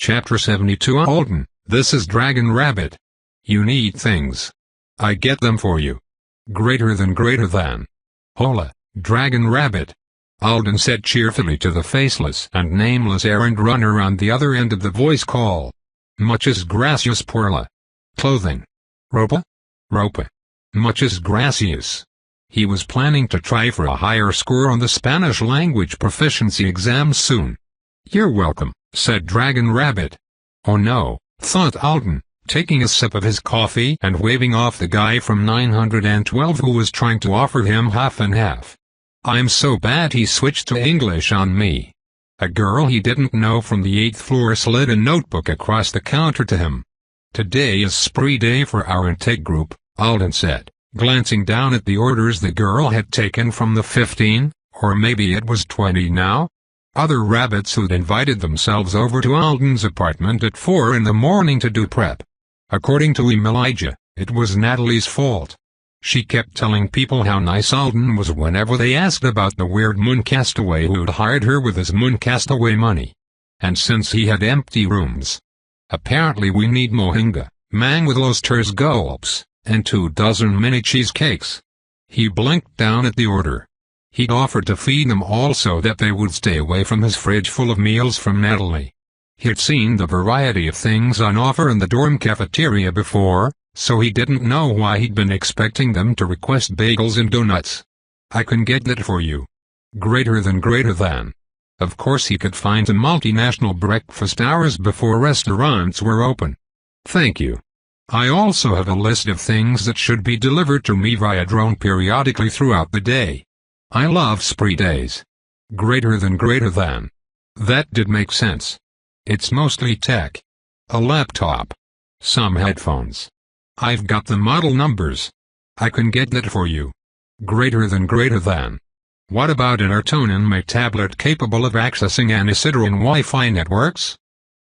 Chapter 72 Alden, this is Dragon Rabbit. You need things. I get them for you. Greater than. Hola, Dragon Rabbit. Alden said cheerfully to the faceless and nameless errand runner on the other end of the voice call. Muchas gracias por la clothing. Ropa? Ropa. Muchas gracias. He was planning to try for a higher score on the Spanish language proficiency exam soon. You're welcome, said Dragon Rabbit. Oh no, thought Alden, taking a sip of his coffee and waving off the guy from 912 who was trying to offer him half and half. I'm so bad he switched to English on me. A girl he didn't know from the 8th floor slid a notebook across the counter to him. Today is spree day for our intake group, Alden said, glancing down at the orders the girl had taken from the 15, or maybe it was 20 now, other rabbits who'd invited themselves over to Alden's apartment at 4 in the morning to do prep. According to Elijah, it was Natalie's fault. She kept telling people how nice Alden was whenever they asked about the weird moon castaway who'd hired her with his moon castaway money. And since he had empty rooms. Apparently we need mohinga, mang with los tres gulps, and 24 mini cheesecakes. He blinked down at the order. He'd offered to feed them all so that they would stay away from his fridge full of meals from Natalie. He'd seen the variety of things on offer in the dorm cafeteria before, so he didn't know why he'd been expecting them to request bagels and donuts. I can get that for you. Greater than. Of course he could find a multinational breakfast hours before restaurants were open. Thank you. I also have a list of things that should be delivered to me via drone periodically throughout the day. I love spree days. Greater than. That did make sense. It's mostly tech. A laptop. Some headphones. I've got the model numbers. I can get that for you. Greater than. What about an Artonin tablet capable of accessing Anisidron Wi-Fi networks?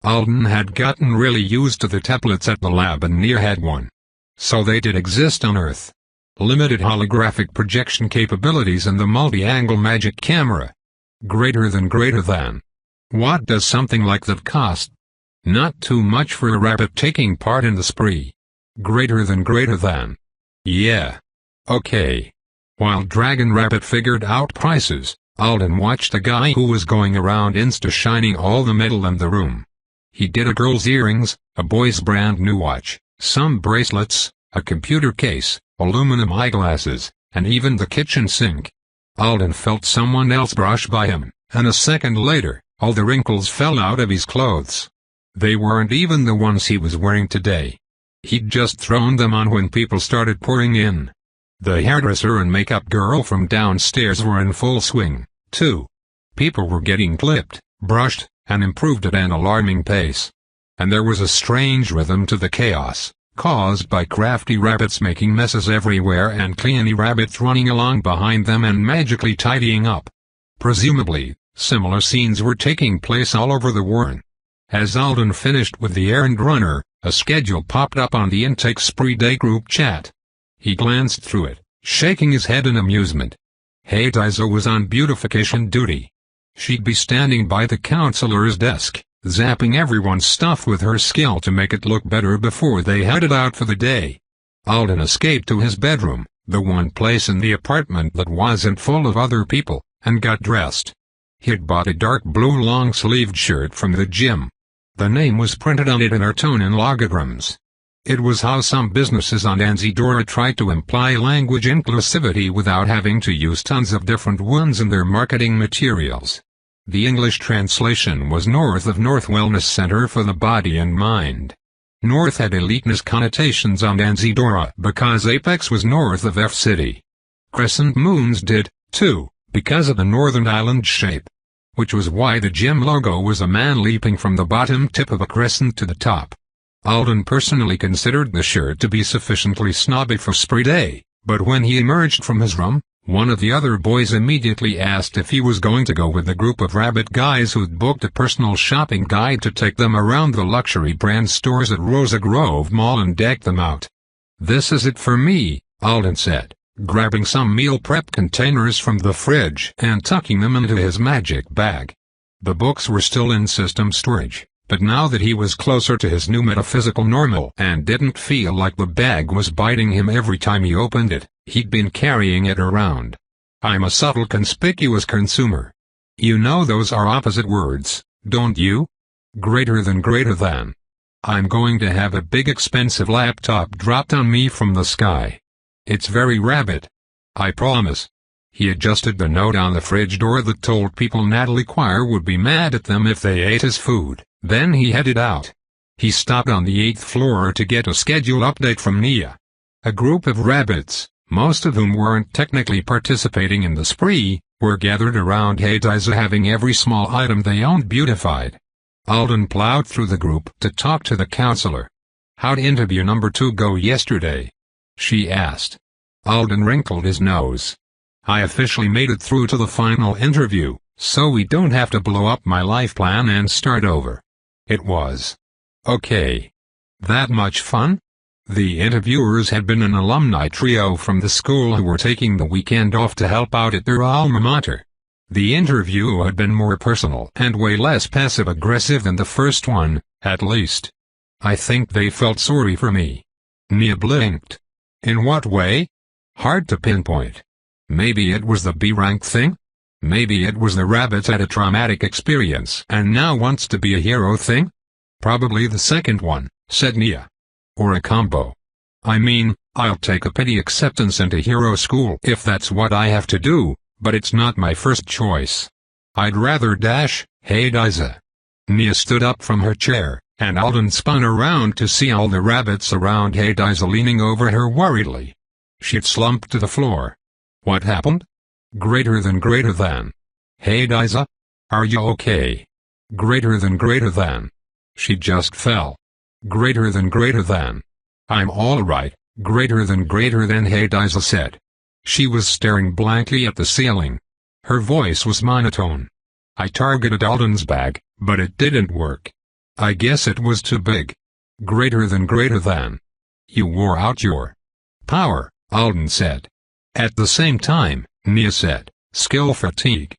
Alden had gotten really used to the tablets at the lab and Nia had one. So they did exist on Earth. Limited holographic projection capabilities and the multi-angle magic camera. Greater than. What does something like that cost? Not too much for a rabbit taking part in the spree. Greater than. Yeah. Okay. While Dragon Rabbit figured out prices, Alden watched a guy who was going around Insta-shining all the metal in the room. He did a girl's earrings, a boy's brand new watch, some bracelets, a computer case, aluminum eyeglasses, and even the kitchen sink. Alden felt someone else brush by him, and a second later, all the wrinkles fell out of his clothes. They weren't even the ones he was wearing today. He'd just thrown them on when people started pouring in. The hairdresser and makeup girl from downstairs were in full swing, too. People were getting clipped, brushed, and improved at an alarming pace. And there was a strange rhythm to the chaos, caused by crafty rabbits making messes everywhere and cleany rabbits running along behind them and magically tidying up. Presumably, similar scenes were taking place all over the warren. As Alden finished with the errand runner, a schedule popped up on the intake spree day group chat. He glanced through it, shaking his head in amusement. Hadiza was on beautification duty. She'd be standing by the counselor's desk, zapping everyone's stuff with her skill to make it look better before they headed out for the day. Alden escaped to his bedroom, the one place in the apartment that wasn't full of other people, and got dressed. He'd bought a dark blue long-sleeved shirt from the gym. The name was printed on it in Artonin logograms. It was how some businesses on Anzidora tried to imply language inclusivity without having to use tons of different ones in their marketing materials. The English translation was North of North Wellness Center for the Body and Mind. North had eliteness connotations on Anzidora because Apex was north of F-City. Crescent moons did, too, because of the northern island shape. Which was why the gym logo was a man leaping from the bottom tip of a crescent to the top. Alden personally considered the shirt to be sufficiently snobby for spree day, but when he emerged from his room, one of the other boys immediately asked if he was going to go with the group of rabbit guys who'd booked a personal shopping guide to take them around the luxury brand stores at Rosa Grove Mall and deck them out. This is it for me, Alden said, grabbing some meal prep containers from the fridge and tucking them into his magic bag. The books were still in system storage, But now that he was closer to his new metaphysical normal and didn't feel like the bag was biting him every time he opened it, he'd been carrying it around. I'm a subtle conspicuous consumer. You know those are opposite words, don't you? Greater than greater than. I'm going to have a big expensive laptop dropped on me from the sky. It's very rabbit. I promise. He adjusted the note on the fridge door that told people Natalie Quire would be mad at them if they ate his food. Then he headed out. He stopped on the 8th floor to get a schedule update from Nia. A group of rabbits, most of whom weren't technically participating in the spree, were gathered around Hadassah having every small item they owned beautified. Alden plowed through the group to talk to the counselor. "How'd interview number 2 go yesterday?" she asked. Alden wrinkled his nose. "I officially made it through to the final interview, so we don't have to blow up my life plan and start over." It was. Okay. That much fun? The interviewers had been an alumni trio from the school who were taking the weekend off to help out at their alma mater. The interview had been more personal and way less passive-aggressive than the first one, at least. I think they felt sorry for me. Nia blinked. In what way? Hard to pinpoint. Maybe it was the B-rank thing? Maybe it was the rabbit had a traumatic experience and now wants to be a hero thing? Probably the second one, said Nia. Or a combo. I mean, I'll take a pity acceptance into hero school if that's what I have to do, but it's not my first choice. I'd rather dash, Hadassah. Nia stood up from her chair, and Alden spun around to see all the rabbits around Hadassah leaning over her worriedly. She'd slumped to the floor. What happened? Greater than greater than. Hadassah? Are you okay? Greater than greater than. She just fell. Greater than greater than. I'm all right, greater than Hadassah said. She was staring blankly at the ceiling. Her voice was monotone. I targeted Alden's bag, but it didn't work. I guess it was too big. Greater than. You wore out your power, Alden said. At the same time, Nia said, skill fatigue.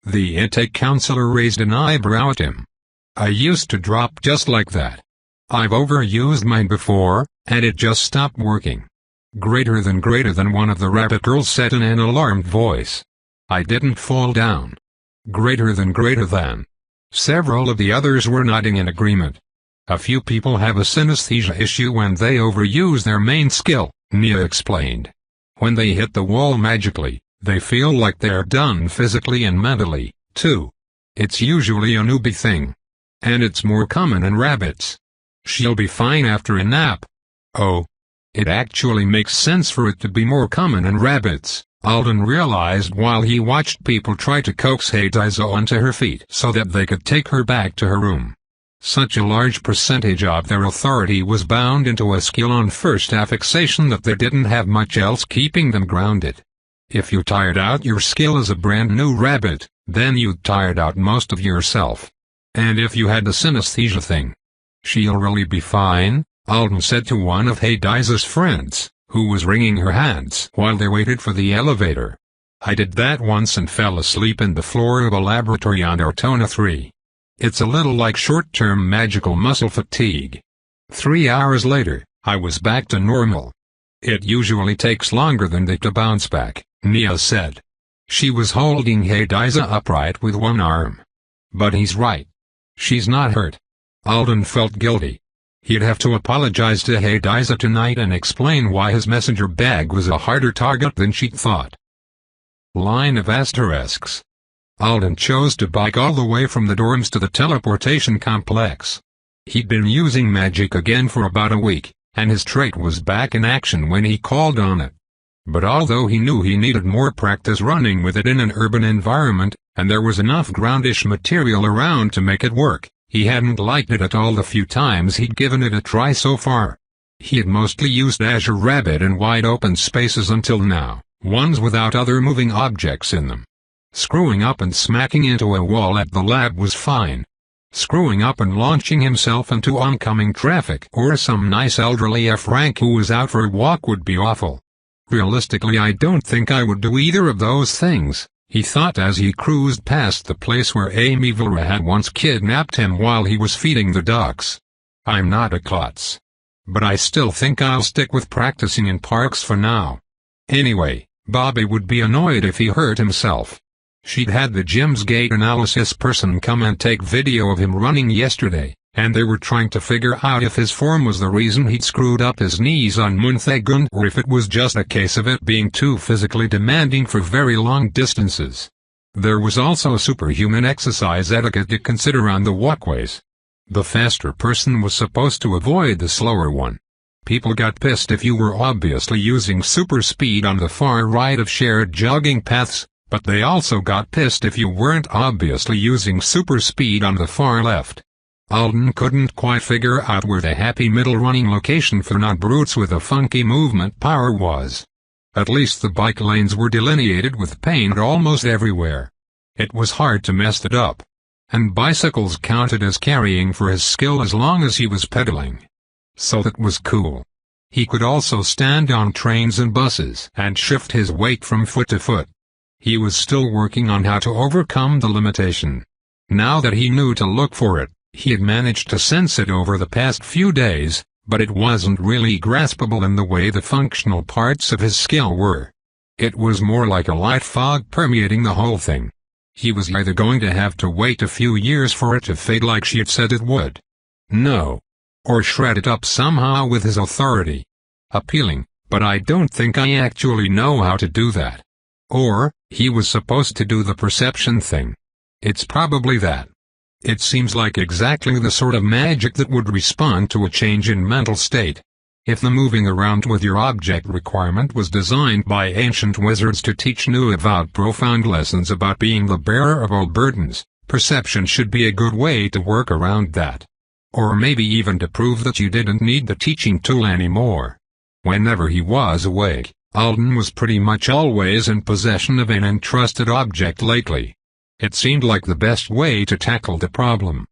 The intake counselor raised an eyebrow at him. I used to drop just like that. I've overused mine before, and it just stopped working. Greater than one of the rabbit girls said in an alarmed voice. I didn't fall down. Greater than. Several of the others were nodding in agreement. A few people have a synesthesia issue when they overuse their main skill, Nia explained. When they hit the wall magically, they feel like they're done physically and mentally, too. It's usually a newbie thing. And it's more common in rabbits. She'll be fine after a nap. Oh. It actually makes sense for it to be more common in rabbits, Alden realized while he watched people try to coax Hadassah onto her feet so that they could take her back to her room. Such a large percentage of their authority was bound into a skill on first affixation that they didn't have much else keeping them grounded. If you tired out your skill as a brand new rabbit, then you'd tired out most of yourself. And if you had the synesthesia thing. She'll really be fine, Alden said to one of Hadassah's friends, who was wringing her hands while they waited for the elevator. I did that once and fell asleep in the floor of a laboratory on Ortona 3. It's a little like short-term magical muscle fatigue. 3 hours later, I was back to normal. It usually takes longer than that to bounce back, Nia said. She was holding Hadassah upright with one arm. But he's right. She's not hurt. Alden felt guilty. He'd have to apologize to Hadassah tonight and explain why his messenger bag was a harder target than she'd thought. Line of asterisks. Alden chose to bike all the way from the dorms to the teleportation complex. He'd been using magic again for about a week, and his trait was back in action when he called on it. But although he knew he needed more practice running with it in an urban environment, and there was enough groundish material around to make it work, he hadn't liked it at all the few times he'd given it a try so far. He had mostly used Azure Rabbit in wide open spaces until now, ones without other moving objects in them. Screwing up and smacking into a wall at the lab was fine. Screwing up and launching himself into oncoming traffic or some nice elderly F-rank who was out for a walk would be awful. Realistically, I don't think I would do either of those things, he thought as he cruised past the place where Amy Vilra had once kidnapped him while he was feeding the ducks. I'm not a klutz. But I still think I'll stick with practicing in parks for now. Anyway, Bobby would be annoyed if he hurt himself. She'd had the gym's gait analysis person come and take video of him running yesterday, and they were trying to figure out if his form was the reason he'd screwed up his knees on Munthagund or if it was just a case of it being too physically demanding for very long distances. There was also superhuman exercise etiquette to consider on the walkways. The faster person was supposed to avoid the slower one. People got pissed if you were obviously using super speed on the far right of shared jogging paths, but they also got pissed if you weren't obviously using super speed on the far left. Alden couldn't quite figure out where the happy middle running location for non-brutes with a funky movement power was. At least the bike lanes were delineated with paint almost everywhere. It was hard to mess it up. And bicycles counted as carrying for his skill as long as he was pedaling. So that was cool. He could also stand on trains and buses and shift his weight from foot to foot. He was still working on how to overcome the limitation. Now that he knew to look for it, he had managed to sense it over the past few days, but it wasn't really graspable in the way the functional parts of his skill were. It was more like a light fog permeating the whole thing. He was either going to have to wait a few years for it to fade like she had said it would. No. Or shred it up somehow with his authority. Appealing, but I don't think I actually know how to do that. Or, he was supposed to do the perception thing. It's probably that. It seems like exactly the sort of magic that would respond to a change in mental state. If the moving around with your object requirement was designed by ancient wizards to teach new avowed profound lessons about being the bearer of all burdens, perception should be a good way to work around that. Or maybe even to prove that you didn't need the teaching tool anymore. Whenever he was awake, Alden was pretty much always in possession of an entrusted object lately. It seemed like the best way to tackle the problem.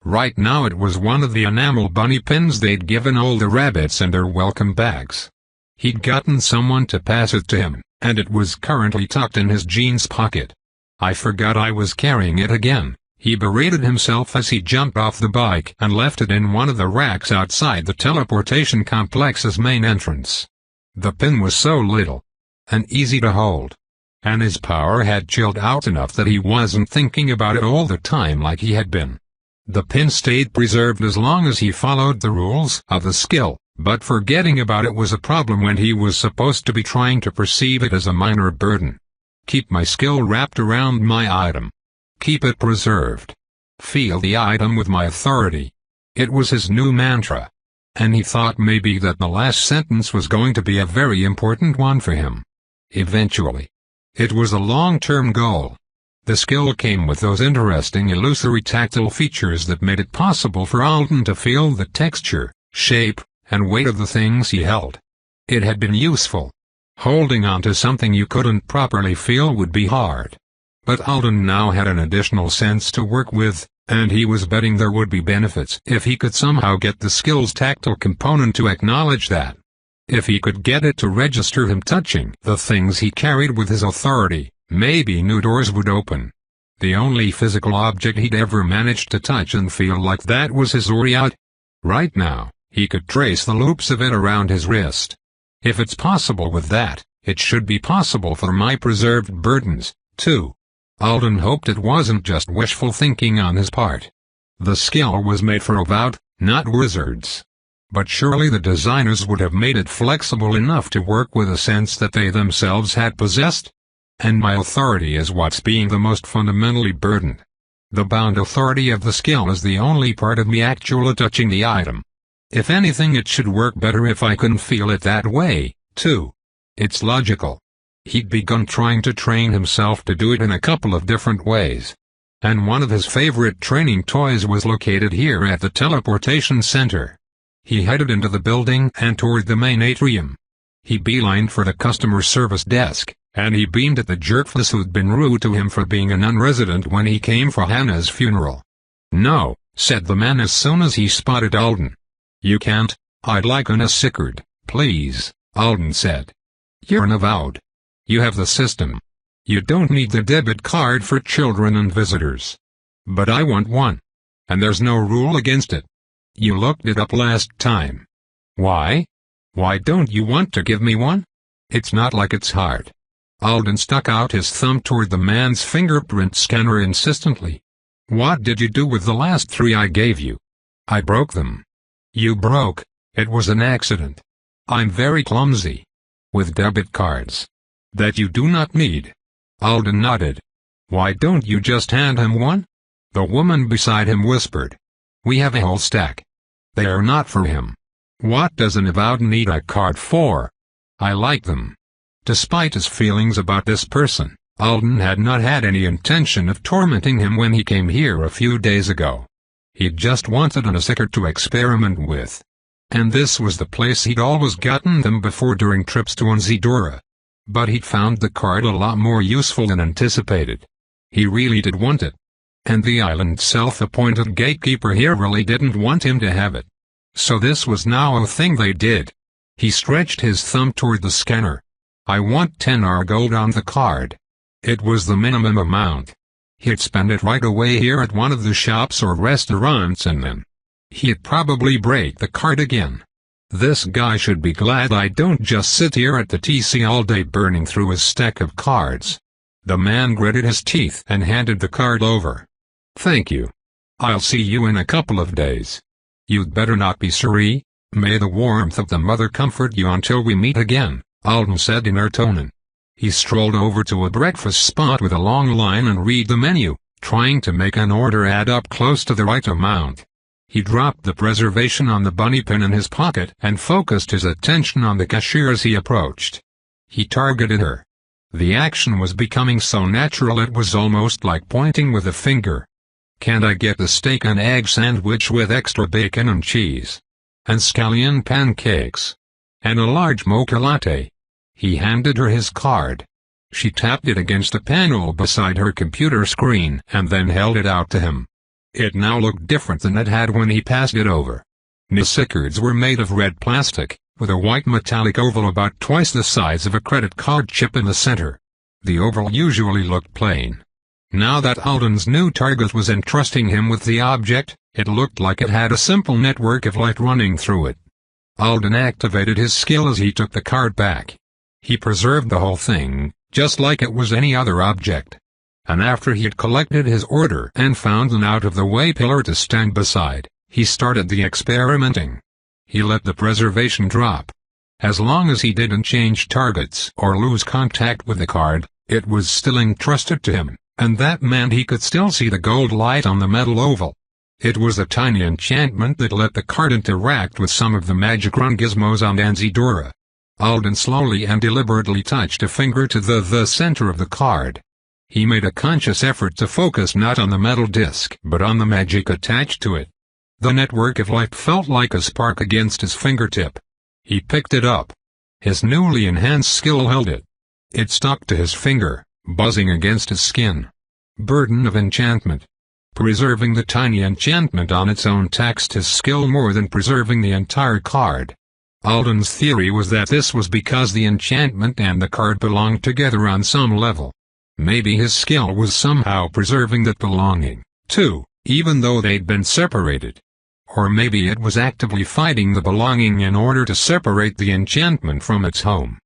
Right now it was one of the enamel bunny pins they'd given all the rabbits in their welcome bags. He'd gotten someone to pass it to him, and it was currently tucked in his jeans pocket. I forgot I was carrying it again, he berated himself as he jumped off the bike and left it in one of the racks outside the teleportation complex's main entrance. The pin was so little and easy to hold, and his power had chilled out enough that he wasn't thinking about it all the time like he had been. The pin stayed preserved as long as he followed the rules of the skill, but forgetting about it was a problem when he was supposed to be trying to perceive it as a minor burden. Keep my skill wrapped around my item. Keep it preserved. Feel the item with my authority. It was his new mantra. And he thought maybe that the last sentence was going to be a very important one for him. Eventually. It was a long-term goal. The skill came with those interesting illusory tactile features that made it possible for Alden to feel the texture, shape, and weight of the things he held. It had been useful. Holding on to something you couldn't properly feel would be hard. But Alden now had an additional sense to work with, and he was betting there would be benefits if he could somehow get the skill's tactile component to acknowledge that. If he could get it to register him touching the things he carried with his authority, maybe new doors would open. The only physical object he'd ever managed to touch and feel like that was his Oriot. Right now, he could trace the loops of it around his wrist. If it's possible with that, it should be possible for my preserved burdens, too. Alden hoped it wasn't just wishful thinking on his part. The skill was made for avowed, not wizards. But surely the designers would have made it flexible enough to work with a sense that they themselves had possessed. And my authority is what's being the most fundamentally burdened. The bound authority of the skill is the only part of me actually touching the item. If anything, it should work better if I can feel it that way, too. It's logical. He'd begun trying to train himself to do it in a couple of different ways. And one of his favorite training toys was located here at the teleportation center. He headed into the building and toward the main atrium. He beelined for the customer service desk, and he beamed at the jerkface who'd been rude to him for being a non-resident when he came for Hannah's funeral. "No," said the man as soon as he spotted Alden. "You can't, I'd like an Sicard, please," Alden said. "You're an avowed. You have the system. You don't need the debit card for children and visitors. But I want one. And there's no rule against it. You looked it up last time. Why? Why don't you want to give me one? It's not like it's hard. Alden stuck out his thumb toward the man's fingerprint scanner insistently. What did you do with the last 3 I gave you? I broke them. You broke? It was an accident. I'm very clumsy. With debit cards. That you do not need. Alden nodded. Why don't you just hand him one? The woman beside him whispered. We have a whole stack. They are not for him. What does an avowed need a card for? I like them. Despite his feelings about this person, Alden had not had any intention of tormenting him when he came here a few days ago. He'd just wanted a sticker to experiment with. And this was the place he'd always gotten them before during trips to Anzidora. But he'd found the card a lot more useful than anticipated. He really did want it. And the island's self-appointed gatekeeper here really didn't want him to have it. So this was now a thing they did. He stretched his thumb toward the scanner. I want 10 R gold on the card. It was the minimum amount. He'd spend it right away here at one of the shops or restaurants and then he'd probably break the card again. This guy should be glad I don't just sit here at the TC all day burning through his stack of cards. The man gritted his teeth and handed the card over. Thank you. I'll see you in a couple of days. You'd better not be sorry. May the warmth of the mother comfort you until we meet again, Alden said in Ertonen. He strolled over to a breakfast spot with a long line and read the menu, trying to make an order add up close to the right amount. He dropped the preservation on the bunny pin in his pocket and focused his attention on the cashier as he approached. He targeted her. The action was becoming so natural it was almost like pointing with a finger. Can't I get the steak and egg sandwich with extra bacon and cheese? And scallion pancakes? And a large mocha latte? He handed her his card. She tapped it against the panel beside her computer screen and then held it out to him. It now looked different than it had when he passed it over. The cards were made of red plastic, with a white metallic oval about twice the size of a credit card chip in the center. The oval usually looked plain. Now that Alden's new target was entrusting him with the object, it looked like it had a simple network of light running through it. Alden activated his skill as he took the card back. He preserved the whole thing, just like it was any other object. And after he had collected his order and found an out-of-the-way pillar to stand beside, he started the experimenting. He let the preservation drop. As long as he didn't change targets or lose contact with the card, it was still entrusted to him, and that meant he could still see the gold light on the metal oval. It was a tiny enchantment that let the card interact with some of the magic run gizmos on Anzidora. Alden slowly and deliberately touched a finger to the center of the card. He made a conscious effort to focus not on the metal disc but on the magic attached to it. The network of light felt like a spark against his fingertip. He picked it up. His newly enhanced skill held it. It stuck to his finger, buzzing against his skin. Burden of enchantment. Preserving the tiny enchantment on its own taxed his skill more than preserving the entire card. Alden's theory was that this was because the enchantment and the card belonged together on some level. Maybe his skill was somehow preserving that belonging, too, even though they'd been separated. Or maybe it was actively fighting the belonging in order to separate the enchantment from its home.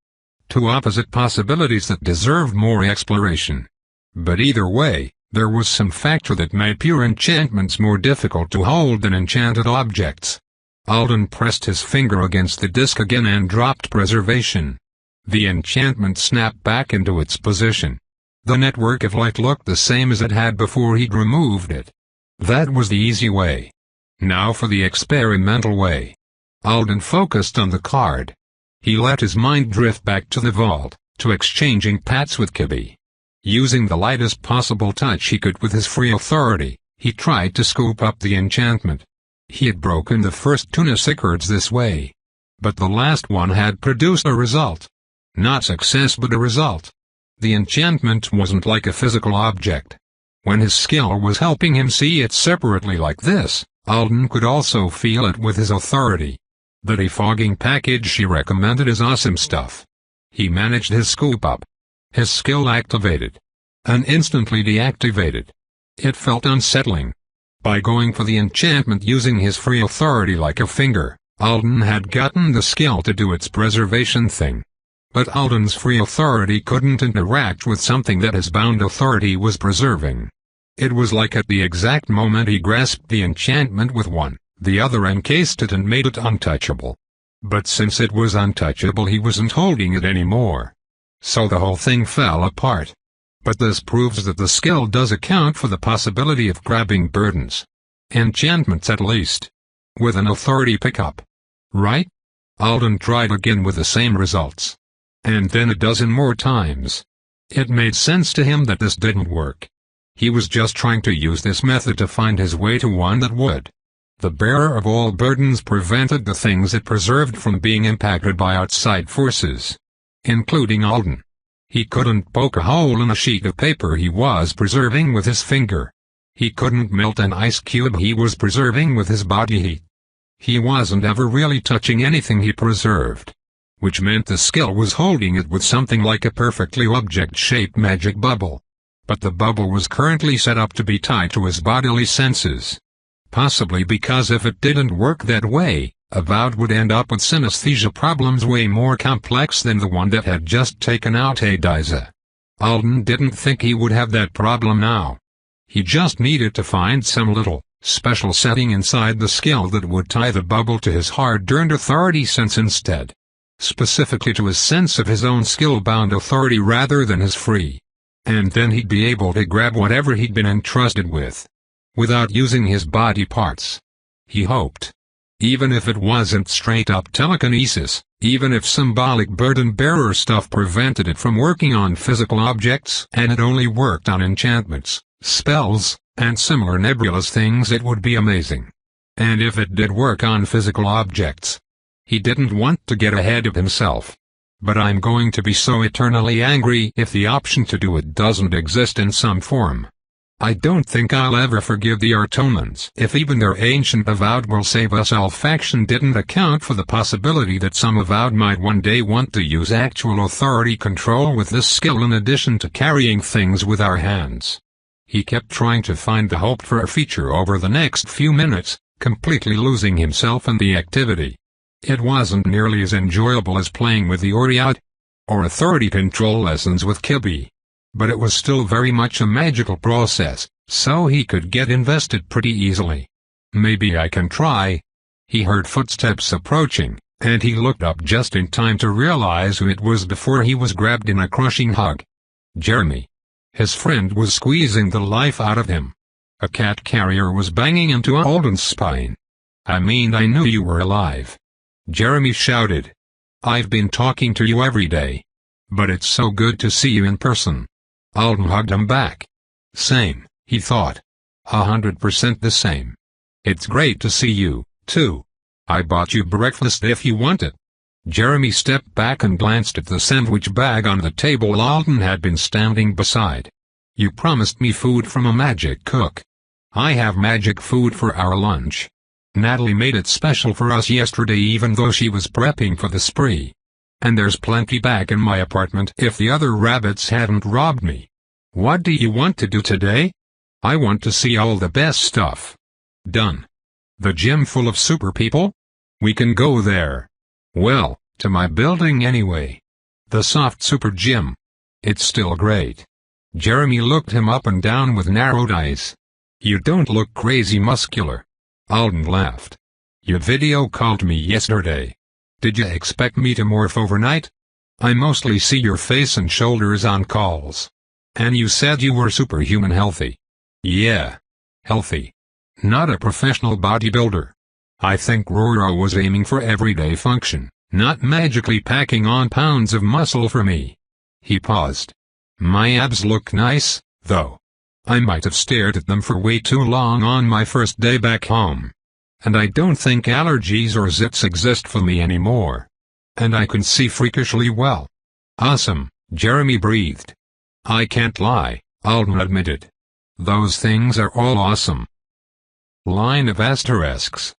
Two opposite possibilities that deserved more exploration. But either way, there was some factor that made pure enchantments more difficult to hold than enchanted objects. Alden pressed his finger against the disc again and dropped preservation. The enchantment snapped back into its position. The network of light looked the same as it had before he'd removed it. That was the easy way. Now for the experimental way. Alden focused on the card. He let his mind drift back to the vault, to exchanging pats with Kibby. Using the lightest possible touch he could with his free authority, he tried to scoop up the enchantment. He had broken the first 2 cards this way. But the last one had produced a result. Not success but a result. The enchantment wasn't like a physical object. When his skill was helping him see it separately like this, Alden could also feel it with his authority. The defogging package she recommended is awesome stuff. He managed his scoop up. His skill activated. And instantly deactivated. It felt unsettling. By going for the enchantment using his free authority like a finger, Alden had gotten the skill to do its preservation thing. But Alden's free authority couldn't interact with something that his bound authority was preserving. It was like at the exact moment he grasped the enchantment with one, the other encased it and made it untouchable. But since it was untouchable he wasn't holding it anymore. So the whole thing fell apart. But this proves that the skill does account for the possibility of grabbing burdens. Enchantments at least. With an authority pickup. Right? Alden tried again with the same results. And then a dozen more times. It made sense to him that this didn't work. He was just trying to use this method to find his way to one that would. The bearer of all burdens prevented the things it preserved from being impacted by outside forces. Including Alden. He couldn't poke a hole in a sheet of paper he was preserving with his finger. He couldn't melt an ice cube he was preserving with his body heat. He wasn't ever really touching anything he preserved. Which meant the skill was holding it with something like a perfectly object-shaped magic bubble. But the bubble was currently set up to be tied to his bodily senses. Possibly because if it didn't work that way, Avowed would end up with synesthesia problems way more complex than the one that had just taken out Adiza. Alden didn't think he would have that problem now. He just needed to find some little, special setting inside the skill that would tie the bubble to his hard-earned authority sense instead. Specifically to his sense of his own skill-bound authority rather than his free. And then he'd be able to grab whatever he'd been entrusted with. Without using his body parts. He hoped. Even if it wasn't straight-up telekinesis, even if symbolic burden-bearer stuff prevented it from working on physical objects and it only worked on enchantments, spells, and similar nebulous things, it would be amazing. And if it did work on physical objects. He didn't want to get ahead of himself. But I'm going to be so eternally angry if the option to do it doesn't exist in some form. I don't think I'll ever forgive the Artomans if even their ancient Avowed will save us all faction didn't account for the possibility that some Avowed might one day want to use actual authority control with this skill in addition to carrying things with our hands. He kept trying to find the hoped for a feature over the next few minutes, completely losing himself in the activity. It wasn't nearly as enjoyable as playing with the Oriad, or authority control lessons with Kibbe. But it was still very much a magical process, so he could get invested pretty easily. Maybe I can try. He heard footsteps approaching, and he looked up just in time to realize who it was before he was grabbed in a crushing hug. Jeremy. His friend was squeezing the life out of him. A cat carrier was banging into Alden's spine. I mean, I knew you were alive. Jeremy shouted. I've been talking to you every day. But it's so good to see you in person. Alden hugged him back. Same, he thought. 100% the same. It's great to see you, too. I bought you breakfast if you want it. Jeremy stepped back and glanced at the sandwich bag on the table Alden had been standing beside. You promised me food from a magic cook. I have magic food for our lunch. Natalie made it special for us yesterday even though she was prepping for the spree. And there's plenty back in my apartment if the other rabbits hadn't robbed me. What do you want to do today? I want to see all the best stuff. Done. The gym full of super people? We can go there. Well, to my building anyway. The soft super gym. It's still great. Jeremy looked him up and down with narrowed eyes. You don't look crazy muscular. Alden laughed. You video called me yesterday. Did you expect me to morph overnight? I mostly see your face and shoulders on calls. And you said you were superhuman healthy. Yeah. Healthy. Not a professional bodybuilder. I think Roro was aiming for everyday function, not magically packing on pounds of muscle for me. He paused. My abs look nice, though. I might have stared at them for way too long on my first day back home. And I don't think allergies or zits exist for me anymore. And I can see freakishly well. Awesome, Jeremy breathed. I can't lie, Alden admitted. Those things are all awesome. Line of asterisks.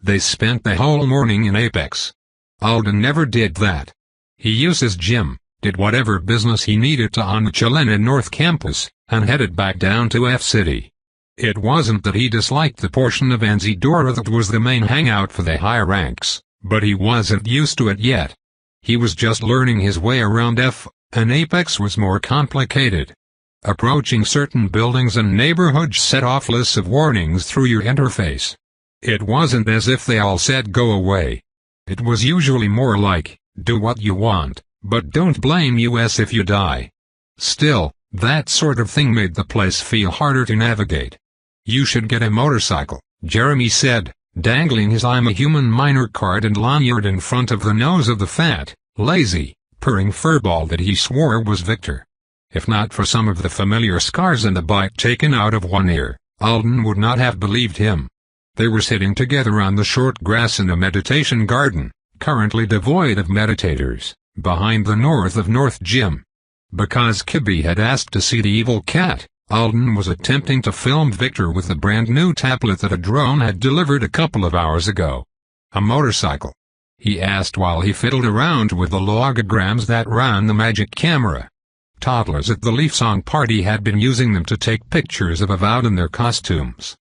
They spent the whole morning in Apex. Alden never did that. He used his gym, did whatever business he needed to on the Chilena North Campus, and headed back down to F-City. It wasn't that he disliked the portion of Anzidora that was the main hangout for the higher ranks, but he wasn't used to it yet. He was just learning his way around F, and Apex was more complicated. Approaching certain buildings and neighborhoods set off lists of warnings through your interface. It wasn't as if they all said go away. It was usually more like, do what you want, but don't blame us if you die. Still, that sort of thing made the place feel harder to navigate. You should get a motorcycle, Jeremy said, dangling his I'm a Human minor card and lanyard in front of the nose of the fat, lazy, purring furball that he swore was Victor. If not for some of the familiar scars and the bite taken out of one ear, Alden would not have believed him. They were sitting together on the short grass in a meditation garden, currently devoid of meditators, behind the North of North Gym. Because Kibby had asked to see the evil cat, Alden was attempting to film Victor with the brand new tablet that a drone had delivered a couple of hours ago. A motorcycle? He asked while he fiddled around with the logograms that ran the magic camera. Toddlers at the Leaf Song party had been using them to take pictures of Avowed in their costumes.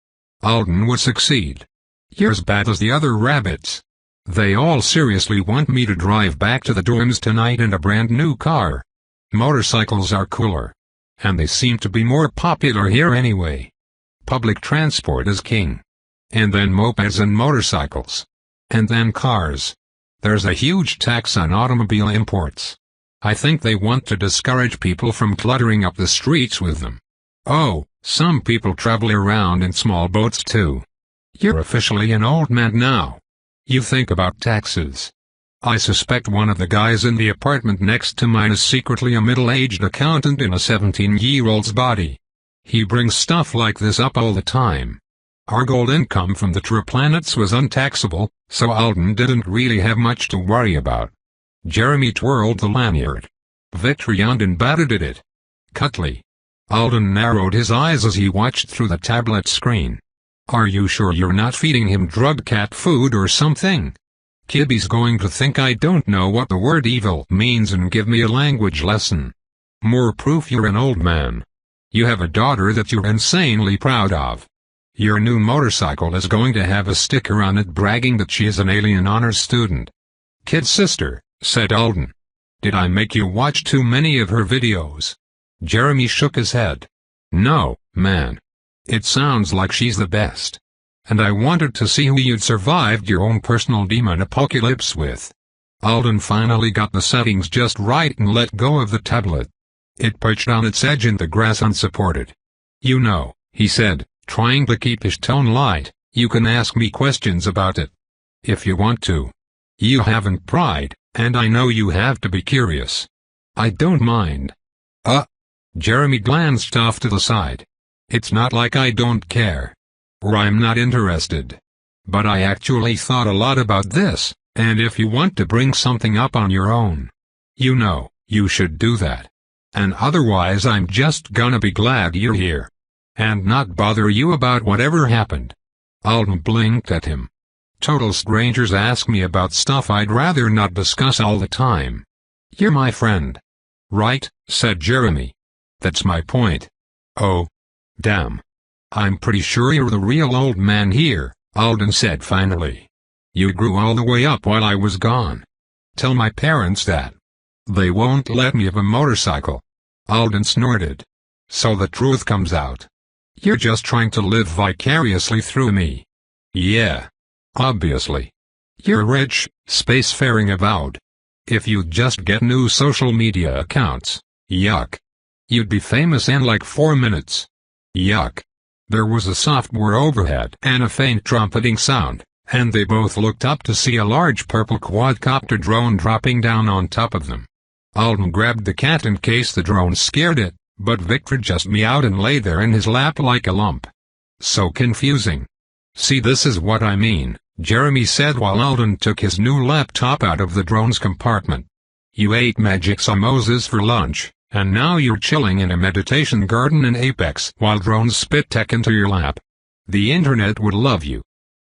Alden would succeed. You're as bad as the other rabbits. They all seriously want me to drive back to the dorms tonight in a brand new car. Motorcycles are cooler. And they seem to be more popular here anyway. Public transport is king. And then mopeds and motorcycles. And then cars. There's a huge tax on automobile imports. I think they want to discourage people from cluttering up the streets with them. Oh, some people travel around in small boats too. You're officially an old man now. You think about taxes. I suspect one of the guys in the apartment next to mine is secretly a middle-aged accountant in a 17-year-old's body. He brings stuff like this up all the time. Our gold income from the true planets was untaxable, so Alden didn't really have much to worry about. Jeremy twirled the lanyard. Victor yawned and batted at it. Cutley. Alden narrowed his eyes as he watched through the tablet screen. Are you sure you're not feeding him drug cat food or something? Kibby's going to think I don't know what the word evil means and give me a language lesson. More proof you're an old man. You have a daughter that you're insanely proud of. Your new motorcycle is going to have a sticker on it bragging that she is an alien honors student. Kid's sister, said Alden. Did I make you watch too many of her videos? Jeremy shook his head. No, man. It sounds like she's the best. And I wanted to see who you'd survived your own personal demon apocalypse with. Alden finally got the settings just right and let go of the tablet. It perched on its edge in the grass unsupported. You know, he said, trying to keep his tone light, you can ask me questions about it. If you want to. You haven't pride, and I know you have to be curious. I don't mind. Jeremy glanced off to the side. It's not like I don't care. Or I'm not interested. But I actually thought a lot about this, and if you want to bring something up on your own, you know, you should do that. And otherwise I'm just gonna be glad you're here. And not bother you about whatever happened. Alden blinked at him. Total strangers ask me about stuff I'd rather not discuss all the time. You're my friend. Right, said Jeremy. That's my point. Oh. Damn. I'm pretty sure you're the real old man here, Alden said finally. You grew all the way up while I was gone. Tell my parents that. They won't let me have a motorcycle. Alden snorted. So the truth comes out. You're just trying to live vicariously through me. Yeah. Obviously. You're rich, spacefaring Avowed. If you'd just get new social media accounts, yuck. You'd be famous in like 4 minutes. Yuck. There was a software overhead and a faint trumpeting sound, and they both looked up to see a large purple quadcopter drone dropping down on top of them. Alden grabbed the cat in case the drone scared it, but Victor just meowed and lay there in his lap like a lump. So confusing. See, this is what I mean, Jeremy said while Alden took his new laptop out of the drone's compartment. You ate magic samosas for lunch, and now you're chilling in a meditation garden in Apex while drones spit tech into your lap. The internet would love you.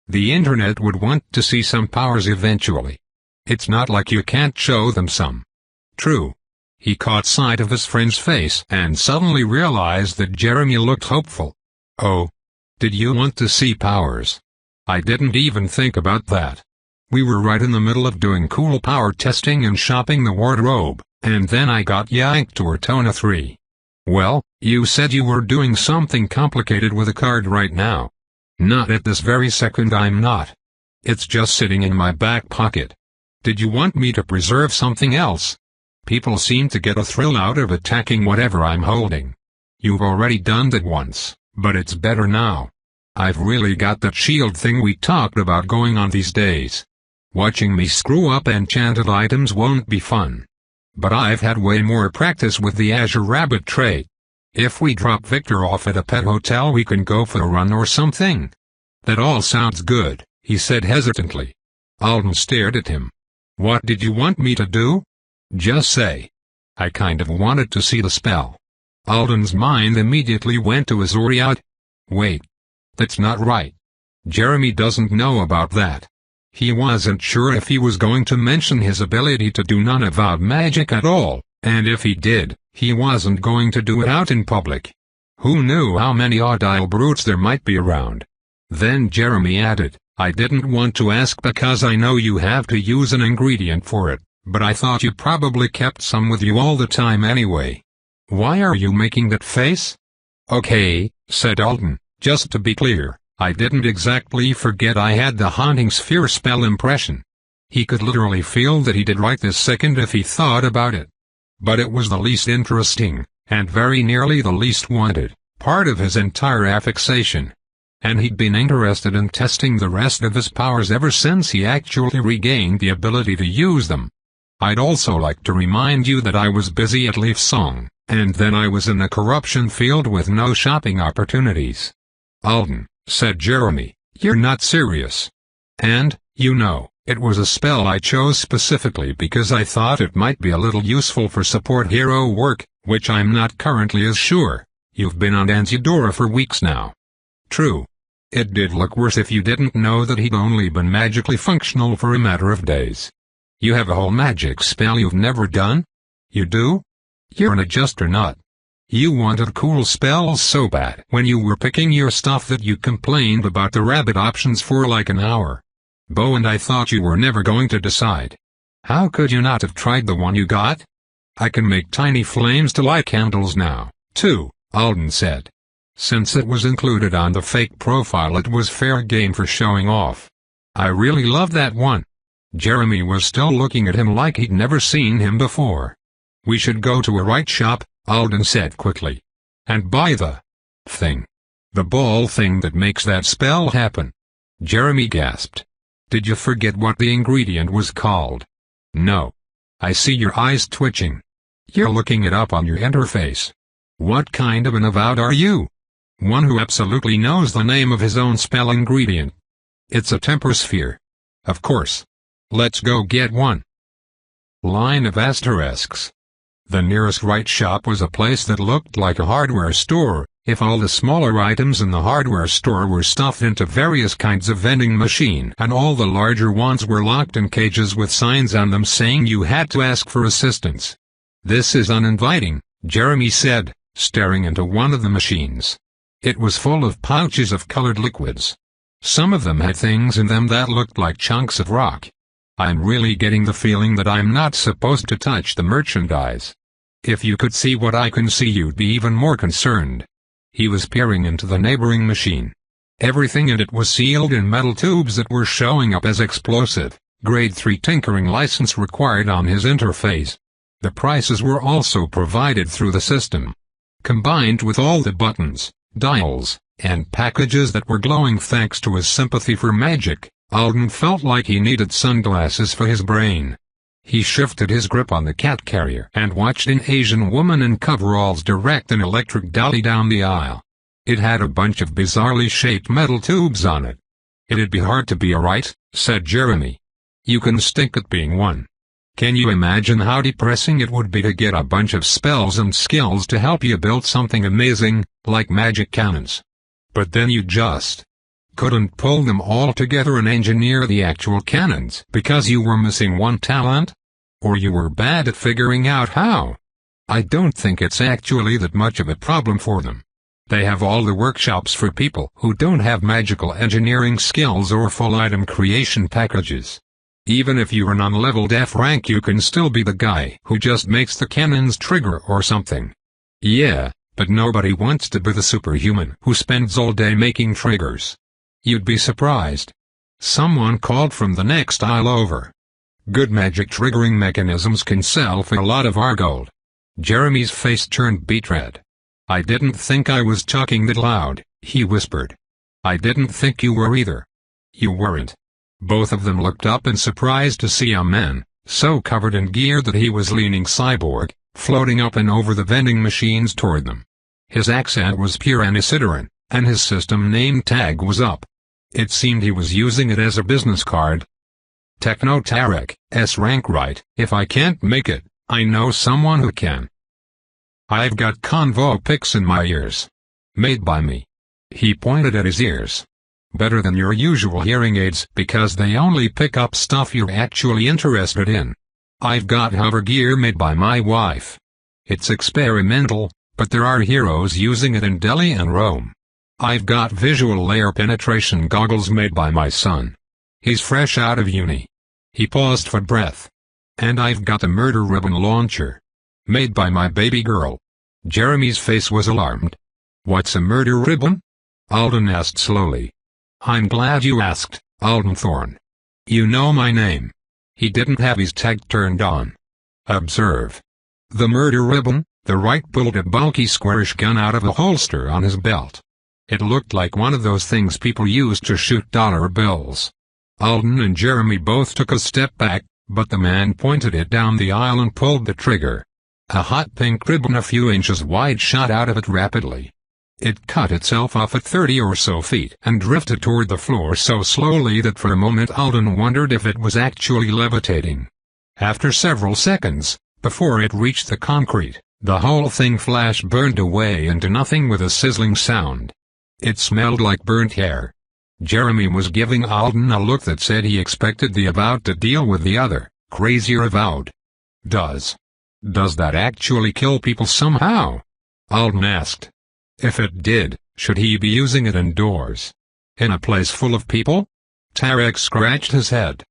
The internet would want to see some powers eventually. It's not like you can't show them some. True. He caught sight of his friend's face and suddenly realized that Jeremy looked hopeful. "Oh. Did you want to see powers? I didn't even think about that. We were right in the middle of doing cool power testing and shopping the wardrobe, and then I got yanked to Ortona 3. Well, you said you were doing something complicated with a card right now." "Not at this very second, I'm not. It's just sitting in my back pocket. Did you want me to preserve something else? People seem to get a thrill out of attacking whatever I'm holding. You've already done that once, but it's better now. I've really got that shield thing we talked about going on these days. Watching me screw up enchanted items won't be fun. But I've had way more practice with the Azure Rabbit trait. If we drop Victor off at a pet hotel, we can go for a run or something." "That all sounds good," he said hesitantly. Alden stared at him. "What did you want me to do?" "Just say." "I kind of wanted to see the spell." Alden's mind immediately went to Azoriad. Wait. That's not right. Jeremy doesn't know about that. He wasn't sure if he was going to mention his ability to do non-avowed magic at all, and if he did, he wasn't going to do it out in public. Who knew how many Audile brutes there might be around? Then Jeremy added, "I didn't want to ask because I know you have to use an ingredient for it, but I thought you probably kept some with you all the time anyway." "Why are you making that face?" "Okay," said Alden, "just to be clear, I didn't exactly forget I had the Haunting Sphere spell impression." He could literally feel that he did right this second if he thought about it. But it was the least interesting, and very nearly the least wanted, part of his entire affixation. And he'd been interested in testing the rest of his powers ever since he actually regained the ability to use them. "I'd also like to remind you that I was busy at Leaf Song, and then I was in the corruption field with no shopping opportunities." "Alden," said Jeremy, "you're not serious. And, you know, it was a spell I chose specifically because I thought it might be a little useful for support hero work, which I'm not currently as sure. You've been on Anzidora for weeks now." "True. It did look worse if you didn't know that he'd only been magically functional for a matter of days. You have a whole magic spell you've never done? You do? You're an adjuster nut. You wanted cool spells so bad when you were picking your stuff that you complained about the rabbit options for like an hour. Bo and I thought you were never going to decide. How could you not have tried the one you got? I can make tiny flames to light candles now, too," Alden said. Since it was included on the fake profile, it was fair game for showing off. "I really love that one." Jeremy was still looking at him like he'd never seen him before. "We should go to a right shop," Alden said quickly. "And buy the thing. The ball thing that makes that spell happen." Jeremy gasped. "Did you forget what the ingredient was called?" "No. I see your eyes twitching. You're looking it up on your interface. What kind of an avowed are you?" "One who absolutely knows the name of his own spell ingredient. It's a temper sphere. Of course. Let's go get one." Line of asterisks. The nearest right shop was a place that looked like a hardware store, if all the smaller items in the hardware store were stuffed into various kinds of vending machine and all the larger ones were locked in cages with signs on them saying you had to ask for assistance. "This is uninviting," Jeremy said, staring into one of the machines. It was full of pouches of colored liquids. Some of them had things in them that looked like chunks of rock. "I'm really getting the feeling that I'm not supposed to touch the merchandise. If you could see what I can see, you'd be even more concerned." He was peering into the neighboring machine. Everything in it was sealed in metal tubes that were showing up as explosive, Grade 3 tinkering license required on his interface. The prices were also provided through the system. Combined with all the buttons, dials, and packages that were glowing thanks to his sympathy for magic, Alden felt like he needed sunglasses for his brain. He shifted his grip on the cat carrier and watched an Asian woman in coveralls direct an electric dolly down the aisle. It had a bunch of bizarrely shaped metal tubes on it. "It'd be hard to be a right," said Jeremy. "You can stink at being one. Can you imagine how depressing it would be to get a bunch of spells and skills to help you build something amazing, like magic cannons? But then you just couldn't pull them all together and engineer the actual cannons because you were missing one talent? Or you were bad at figuring out how?" I don't think it's actually that much of a problem for them. They have all the workshops for people who don't have magical engineering skills or full item creation packages. Even if you're non-leveled F rank, you can still be the guy who just makes the cannons trigger or something. Yeah, but nobody wants to be the superhuman who spends all day making triggers. You'd be surprised. Someone called from the next aisle over. Good magic triggering mechanisms can sell for a lot of our gold. Jeremy's face turned beet red. I didn't think I was talking that loud, he whispered. I didn't think you were either. You weren't. Both of them looked up in surprise to see a man, so covered in gear that he was leaning cyborg, floating up and over the vending machines toward them. His accent was pure Anisidoran, and his system name tag was up. It seemed he was using it as a business card. Techno Tarek, S rank right. If I can't make it, I know someone who can. I've got convo picks in my ears. Made by me. He pointed at his ears. Better than your usual hearing aids because they only pick up stuff you're actually interested in. I've got hover gear made by my wife. It's experimental, but there are heroes using it in Delhi and Rome. I've got visual layer penetration goggles made by my son. He's fresh out of uni. He paused for breath. And I've got a murder ribbon launcher. Made by my baby girl. Jeremy's face was alarmed. What's a murder ribbon? Alden asked slowly. I'm glad you asked, Alden Thorne. You know my name. He didn't have his tag turned on. Observe. The murder ribbon, the right pulled a bulky squarish gun out of a holster on his belt. It looked like one of those things people use to shoot dollar bills. Alden and Jeremy both took a step back, but the man pointed it down the aisle and pulled the trigger. A hot pink ribbon a few inches wide shot out of it rapidly. It cut itself off at 30 or so feet and drifted toward the floor so slowly that for a moment Alden wondered if it was actually levitating. After several seconds, before it reached the concrete, the whole thing flash burned away into nothing with a sizzling sound. It smelled like burnt hair. Jeremy was giving Alden a look that said he expected the about to deal with the other, crazier avowed. Does that actually kill people somehow? Alden asked. If it did, should he be using it indoors? In a place full of people? Tarek scratched his head.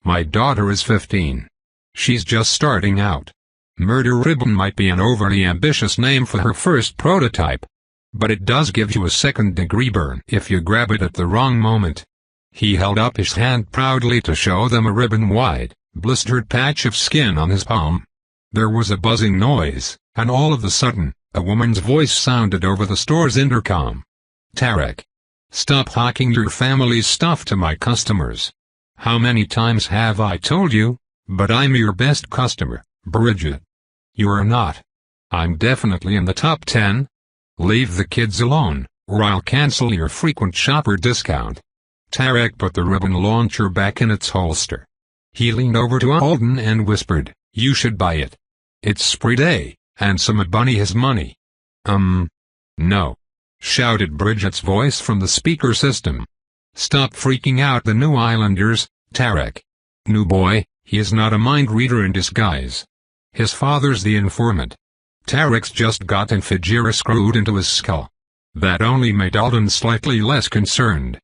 My daughter is 15. She's just starting out. Murder ribbon might be an overly ambitious name for her first prototype. But it does give you a second-degree burn if you grab it at the wrong moment. He held up his hand proudly to show them a ribbon-wide, blistered patch of skin on his palm. There was a buzzing noise, and all of a sudden, a woman's voice sounded over the store's intercom. Tarek. Stop hawking your family's stuff to my customers. How many times have I told you? But I'm your best customer, Bridget. You are not. I'm definitely in the top 10. Leave the kids alone, or I'll cancel your frequent shopper discount. Tarek put the ribbon launcher back in its holster. He leaned over to Alden and whispered, You should buy it. It's spree day, and some bunny has money. No. Shouted Bridget's voice from the speaker system. Stop freaking out the New Islanders, Tarek. New boy, he is not a mind reader in disguise. His father's the informant. Tarek's just got Infijira screwed into his skull. That only made Alden slightly less concerned.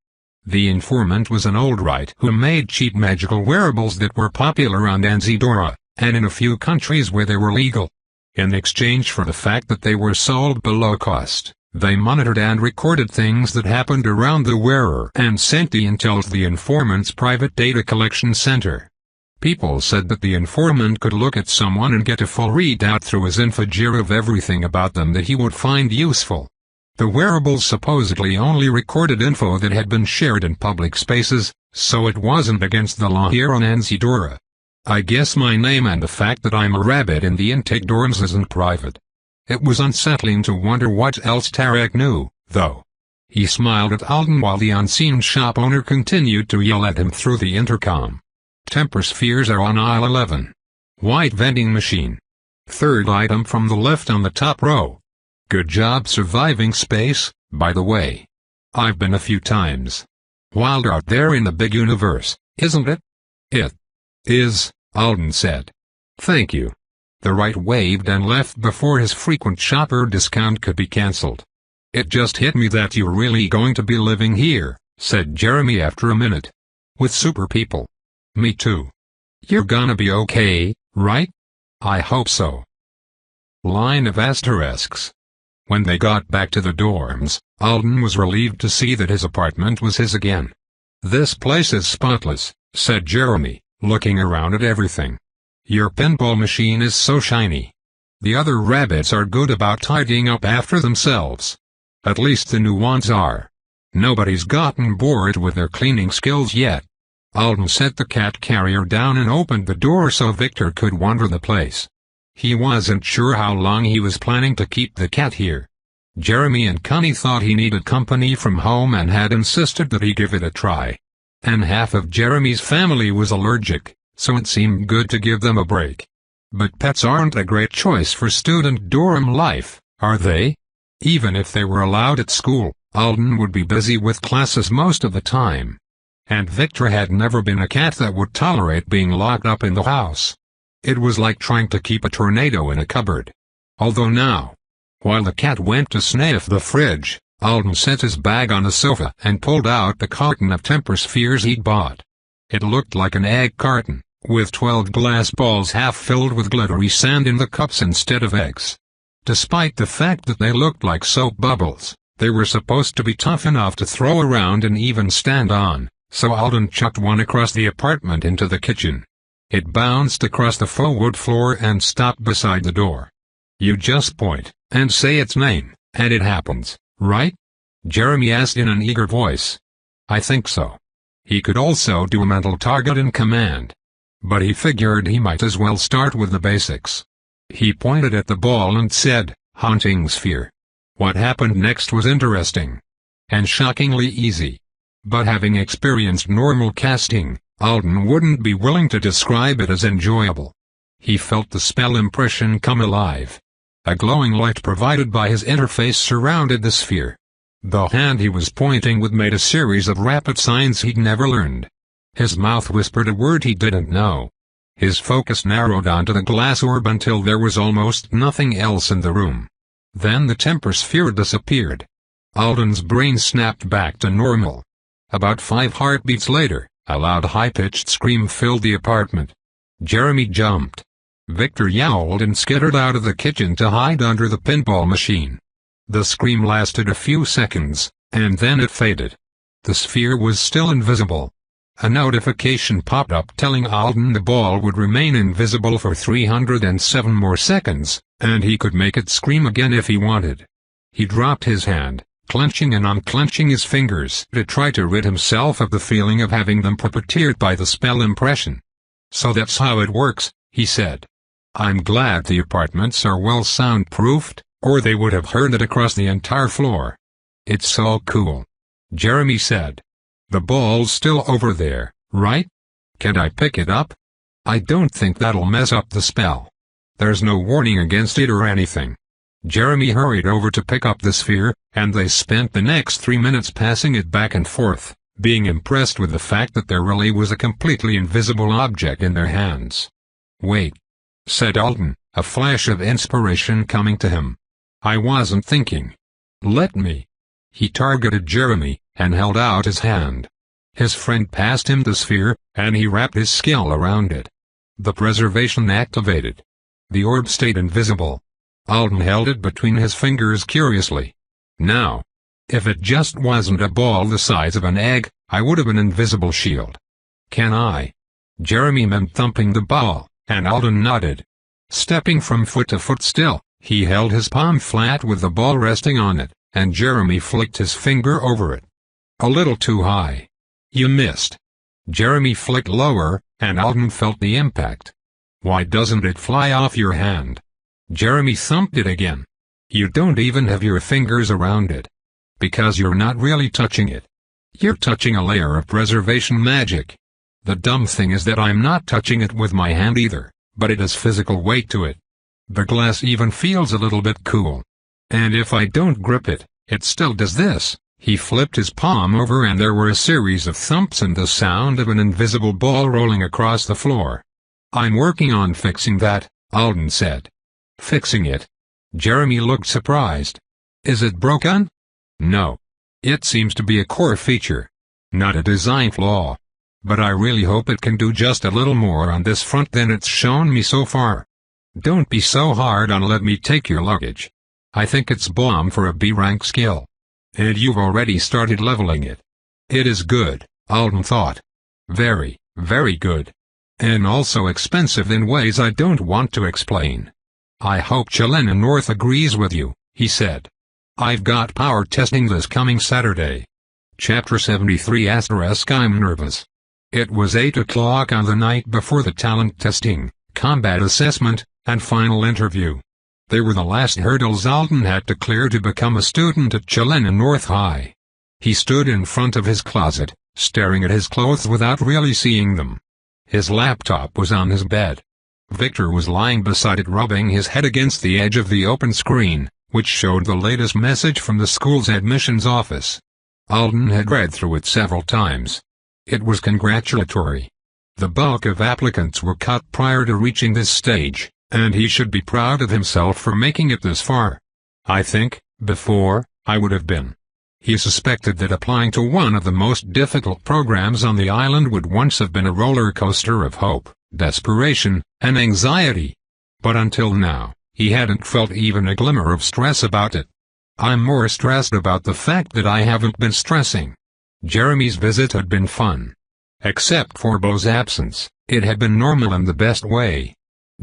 The informant was an old right who made cheap magical wearables that were popular around Anzidora, and in a few countries where they were legal. In exchange for the fact that they were sold below cost, they monitored and recorded things that happened around the wearer and sent the intel to the informant's private data collection center. People said that the informant could look at someone and get a full readout through his Infijira of everything about them that he would find useful. The wearables supposedly only recorded info that had been shared in public spaces, so it wasn't against the law here on Anzidora. I guess my name and the fact that I'm a rabbit in the intake dorms isn't private. It was unsettling to wonder what else Tarek knew, though. He smiled at Alden while the unseen shop owner continued to yell at him through the intercom. Temper spheres are on aisle 11. White vending machine. Third item from the left on the top row. Good job surviving space, by the way. I've been a few times. Wild out there in the big universe, isn't it? It is, Alden said. Thank you. The right waved and left before his frequent shopper discount could be cancelled. "It just hit me that you're really going to be living here," said Jeremy after a minute. "With super people." "Me too." "You're gonna be okay, right?" "I hope so." Line of asterisks. When they got back to the dorms, Alden was relieved to see that his apartment was his again. "This place is spotless," said Jeremy, looking around at everything. "Your pinball machine is so shiny. The other rabbits are good about tidying up after themselves. At least the new ones are. Nobody's gotten bored with their cleaning skills yet." Alden set the cat carrier down and opened the door so Victor could wander the place. He wasn't sure how long he was planning to keep the cat here. Jeremy and Connie thought he needed company from home and had insisted that he give it a try. And half of Jeremy's family was allergic, so it seemed good to give them a break. But pets aren't a great choice for student dorm life, are they? Even if they were allowed at school, Alden would be busy with classes most of the time. And Victor had never been a cat that would tolerate being locked up in the house. It was like trying to keep a tornado in a cupboard. Although now, while the cat went to sniff the fridge, Alden set his bag on the sofa and pulled out the carton of temper spheres he'd bought. It looked like an egg carton, with 12 glass balls half filled with glittery sand in the cups instead of eggs. Despite the fact that they looked like soap bubbles, they were supposed to be tough enough to throw around and even stand on, so Alden chucked one across the apartment into the kitchen. It bounced across the faux wood floor and stopped beside the door. "You just point, and say its name, and it happens, right?" Jeremy asked in an eager voice. "I think so." He could also do a mental target in command. But he figured he might as well start with the basics. He pointed at the ball and said, "Haunting sphere." What happened next was interesting. And shockingly easy. But having experienced normal casting, Alden wouldn't be willing to describe it as enjoyable. He felt the spell impression come alive. A glowing light provided by his interface surrounded the sphere. The hand he was pointing with made a series of rapid signs he'd never learned. His mouth whispered a word he didn't know. His focus narrowed onto the glass orb until there was almost nothing else in the room. Then the temper sphere disappeared. Alden's brain snapped back to normal. About 5 heartbeats later, a loud high-pitched scream filled the apartment. Jeremy jumped. Victor yowled and skittered out of the kitchen to hide under the pinball machine. The scream lasted a few seconds, and then it faded. The sphere was still invisible. A notification popped up telling Alden the ball would remain invisible for 307 more seconds, and he could make it scream again if he wanted. He dropped his hand, clenching and unclenching his fingers to try to rid himself of the feeling of having them puppeteered by the spell impression. "So that's how it works," he said. "I'm glad the apartments are well soundproofed, or they would have heard it across the entire floor." "It's so cool," Jeremy said. "The ball's still over there, right? Can't I pick it up?" "I don't think that'll mess up the spell. There's no warning against it or anything." Jeremy hurried over to pick up the sphere, and they spent the next 3 minutes passing it back and forth, being impressed with the fact that there really was a completely invisible object in their hands. "Wait," said Alden, a flash of inspiration coming to him. "I wasn't thinking. Let me." He targeted Jeremy, and held out his hand. His friend passed him the sphere, and he wrapped his skill around it. The preservation activated. The orb stayed invisible. Alden held it between his fingers curiously. "Now, if it just wasn't a ball the size of an egg, I would have an invisible shield. Can I?" Jeremy meant thumping the ball, and Alden nodded. Stepping from foot to foot still, he held his palm flat with the ball resting on it, and Jeremy flicked his finger over it. "A little too high. You missed." Jeremy flicked lower, and Alden felt the impact. "Why doesn't it fly off your hand?" Jeremy thumped it again. "You don't even have your fingers around it. Because you're not really touching it. You're touching a layer of preservation magic. The dumb thing is that I'm not touching it with my hand either, but it has physical weight to it. The glass even feels a little bit cool. And if I don't grip it, it still does this." He flipped his palm over and there were a series of thumps and the sound of an invisible ball rolling across the floor. "I'm working on fixing that," Alden said. "Fixing it." Jeremy looked surprised. "Is it broken?" "No. It seems to be a core feature. Not a design flaw. But I really hope it can do just a little more on this front than it's shown me so far. Don't be so hard on let me take your luggage. I think it's bomb for a B-rank skill. And you've already started leveling it." It is good, Alden thought. Very, very good. And also expensive in ways I don't want to explain. "I hope Chelena North agrees with you," he said. "I've got power testing this coming Saturday." Chapter 73 * I'm nervous. It was 8 o'clock on the night before the talent testing, combat assessment, and final interview. They were the last hurdles Alden had to clear to become a student at Chelena North High. He stood in front of his closet, staring at his clothes without really seeing them. His laptop was on his bed. Victor was lying beside it, rubbing his head against the edge of the open screen, which showed the latest message from the school's admissions office. Alden had read through it several times. It was congratulatory. The bulk of applicants were cut prior to reaching this stage, and he should be proud of himself for making it this far. "I think, before, I would have been." He suspected that applying to one of the most difficult programs on the island would once have been a roller coaster of hope, desperation, and anxiety. But until now, he hadn't felt even a glimmer of stress about it. "I'm more stressed about the fact that I haven't been stressing." Jeremy's visit had been fun. Except for Beau's absence, it had been normal in the best way.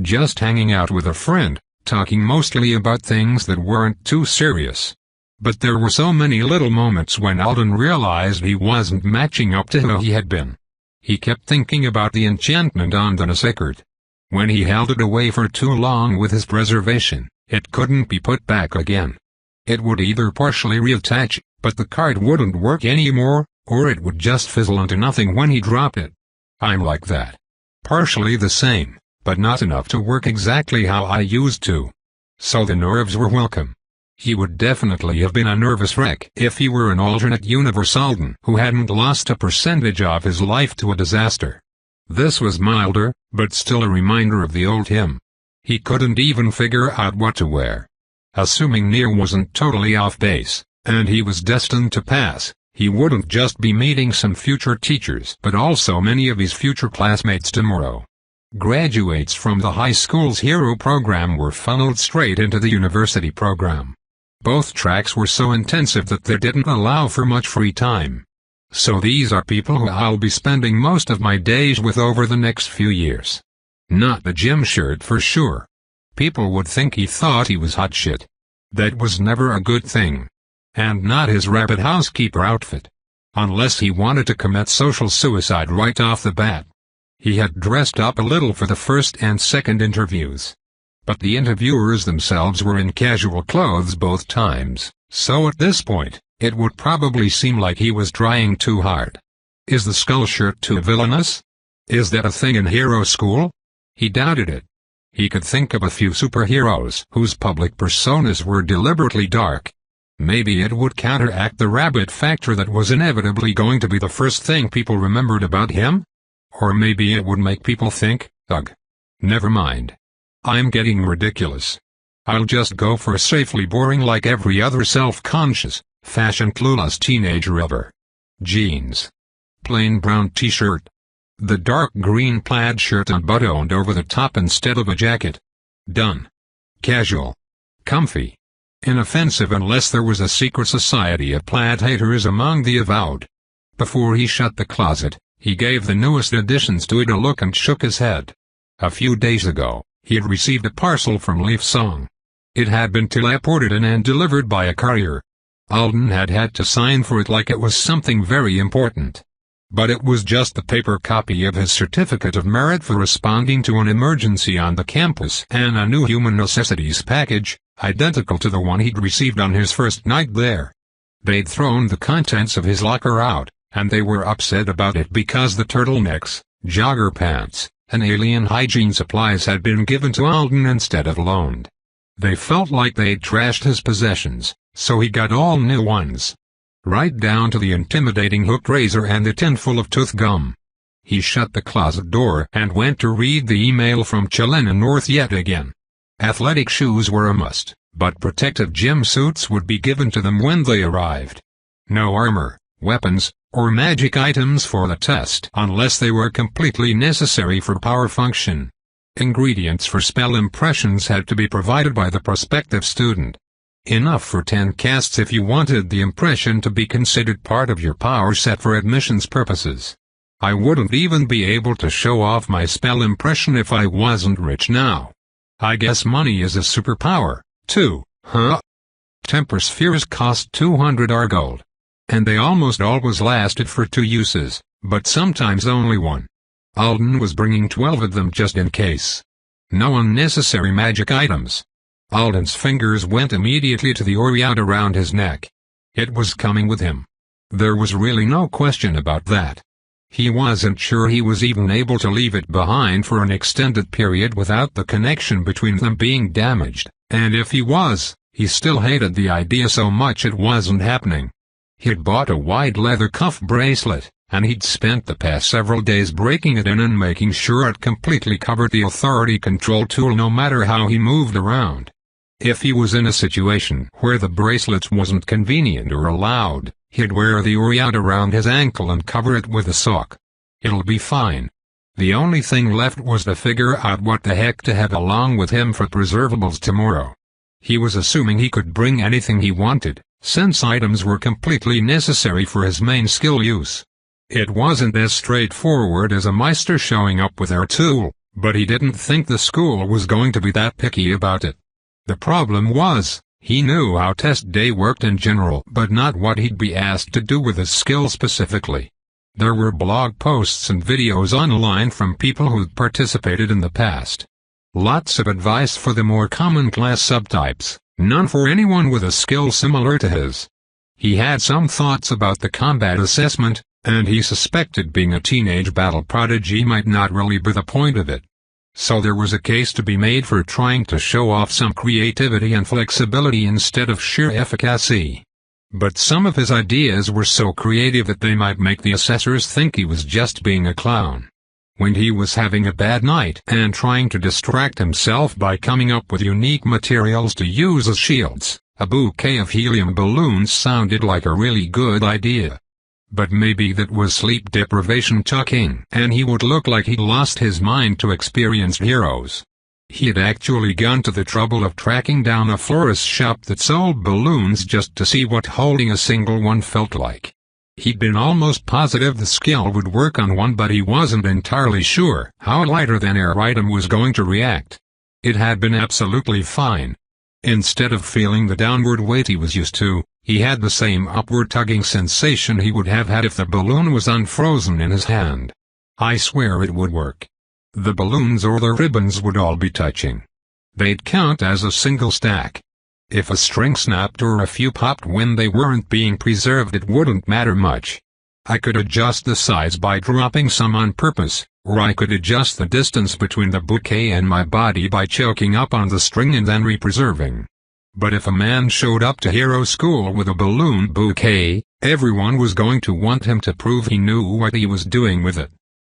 Just hanging out with a friend, talking mostly about things that weren't too serious. But there were so many little moments when Alden realized he wasn't matching up to who he had been. He kept thinking about the enchantment on the Nasicard. When he held it away for too long with his preservation, it couldn't be put back again. It would either partially reattach, but the card wouldn't work anymore, or it would just fizzle into nothing when he dropped it. "I'm like that. Partially the same, but not enough to work exactly how I used to." So the nerves were welcome. He would definitely have been a nervous wreck if he were an alternate universe Alden who hadn't lost a percentage of his life to a disaster. This was milder, but still a reminder of the old him. He couldn't even figure out what to wear. Assuming Neil wasn't totally off base, and he was destined to pass, he wouldn't just be meeting some future teachers but also many of his future classmates tomorrow. Graduates from the high school's hero program were funneled straight into the university program. Both tracks were so intensive that they didn't allow for much free time. So these are people who I'll be spending most of my days with over the next few years. Not the gym shirt for sure. People would think he thought he was hot shit. That was never a good thing. And not his rabbit housekeeper outfit. Unless he wanted to commit social suicide right off the bat. He had dressed up a little for the first and second interviews. But the interviewers themselves were in casual clothes both times, so at this point, it would probably seem like he was trying too hard. Is the skull shirt too villainous? Is that a thing in hero school? He doubted it. He could think of a few superheroes whose public personas were deliberately dark. Maybe it would counteract the rabbit factor that was inevitably going to be the first thing people remembered about him? Or maybe it would make people think, ugh. Never mind. I'm getting ridiculous. I'll just go for a safely boring like every other self-conscious, fashion-clueless teenager ever. Jeans. Plain brown t-shirt. The dark green plaid shirt unbuttoned over the top instead of a jacket. Done. Casual. Comfy. Inoffensive unless there was a secret society of plaid haters among the avowed. Before he shut the closet, he gave the newest additions to it a look and shook his head. A few days ago, he had received a parcel from Leaf Song. It had been teleported in and delivered by a courier. Alden had had to sign for it like it was something very important. But it was just the paper copy of his certificate of merit for responding to an emergency on the campus and a new human necessities package, identical to the one he'd received on his first night there. They'd thrown the contents of his locker out, and they were upset about it because the turtlenecks, jogger pants, and alien hygiene supplies had been given to Alden instead of loaned. They felt like they'd trashed his possessions, so he got all new ones. Right down to the intimidating hooked razor and the tin full of tooth gum. He shut the closet door and went to read the email from Chelena North yet again. Athletic shoes were a must, but protective gym suits would be given to them when they arrived. No armor, weapons, or magic items for the test unless they were completely necessary for power function. Ingredients for spell impressions had to be provided by the prospective student. Enough for 10 casts if you wanted the impression to be considered part of your power set for admissions purposes. I wouldn't even be able to show off my spell impression if I wasn't rich now. I guess money is a superpower, too, huh? Temper spheres cost 200 gold. And they almost always lasted for 2 uses, but sometimes only 1. Alden was bringing 12 of them just in case. No unnecessary magic items. Alden's fingers went immediately to the aureate around his neck. It was coming with him. There was really no question about that. He wasn't sure he was even able to leave it behind for an extended period without the connection between them being damaged, and if he was, he still hated the idea so much it wasn't happening. He'd bought a wide leather cuff bracelet, and he'd spent the past several days breaking it in and making sure it completely covered the authority control tool no matter how he moved around. If he was in a situation where the bracelet wasn't convenient or allowed, he'd wear the aureate around his ankle and cover it with a sock. It'll be fine. The only thing left was to figure out what the heck to have along with him for preservables tomorrow. He was assuming he could bring anything he wanted, since items were completely necessary for his main skill use. It wasn't as straightforward as a Meister showing up with their tool, but he didn't think the school was going to be that picky about it. The problem was, he knew how test day worked in general but not what he'd be asked to do with his skill specifically. There were blog posts and videos online from people who'd participated in the past. Lots of advice for the more common class subtypes, none for anyone with a skill similar to his. He had some thoughts about the combat assessment, and he suspected being a teenage battle prodigy might not really be the point of it. So there was a case to be made for trying to show off some creativity and flexibility instead of sheer efficacy. But some of his ideas were so creative that they might make the assessors think he was just being a clown. When he was having a bad night and trying to distract himself by coming up with unique materials to use as shields, a bouquet of helium balloons sounded like a really good idea. But maybe that was sleep deprivation talking, and he would look like he'd lost his mind to experienced heroes. He had actually gone to the trouble of tracking down a florist shop that sold balloons just to see what holding a single one felt like. He'd been almost positive the skill would work on one, but he wasn't entirely sure how a lighter-than-air item was going to react. It had been absolutely fine. Instead of feeling the downward weight he was used to, he had the same upward tugging sensation he would have had if the balloon was unfrozen in his hand. I swear it would work. The balloons or the ribbons would all be touching. They'd count as a single stack. If a string snapped or a few popped when they weren't being preserved, it wouldn't matter much. I could adjust the size by dropping some on purpose, or I could adjust the distance between the bouquet and my body by choking up on the string and then represerving. But if a man showed up to hero school with a balloon bouquet, everyone was going to want him to prove he knew what he was doing with it.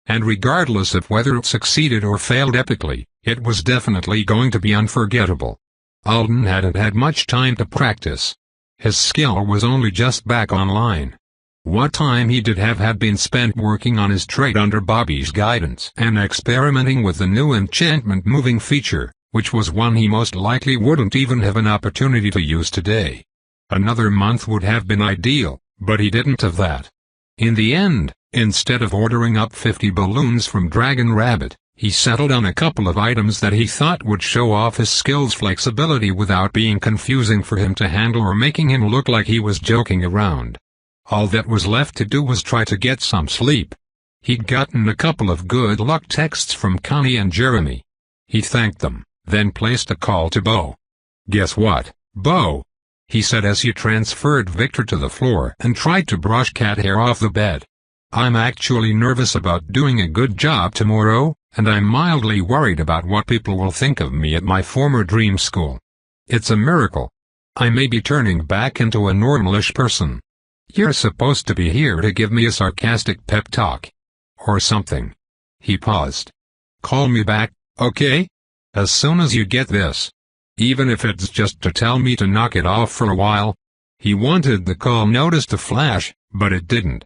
And regardless of whether it succeeded or failed epically, it was definitely going to be unforgettable. Alden hadn't had much time to practice. His skill was only just back online. What time he did have had been spent working on his trait under Bobby's guidance and experimenting with the new enchantment moving feature, which was one he most likely wouldn't even have an opportunity to use today. Another month would have been ideal, but he didn't have that. In the end, instead of ordering up 50 balloons from Dragon Rabbit, he settled on a couple of items that he thought would show off his skill's flexibility without being confusing for him to handle or making him look like he was joking around. All that was left to do was try to get some sleep. He'd gotten a couple of good luck texts from Connie and Jeremy. He thanked them, then placed a call to Bo. "Guess what, Bo?" he said as he transferred Victor to the floor and tried to brush cat hair off the bed. "I'm actually nervous about doing a good job tomorrow, and I'm mildly worried about what people will think of me at my former dream school. It's a miracle. I may be turning back into a normalish person. You're supposed to be here to give me a sarcastic pep talk. or something. He paused. Call me back, okay? As soon as you get this. Even if it's just to tell me to knock it off for a while. He wanted the call notice to flash, but it didn't.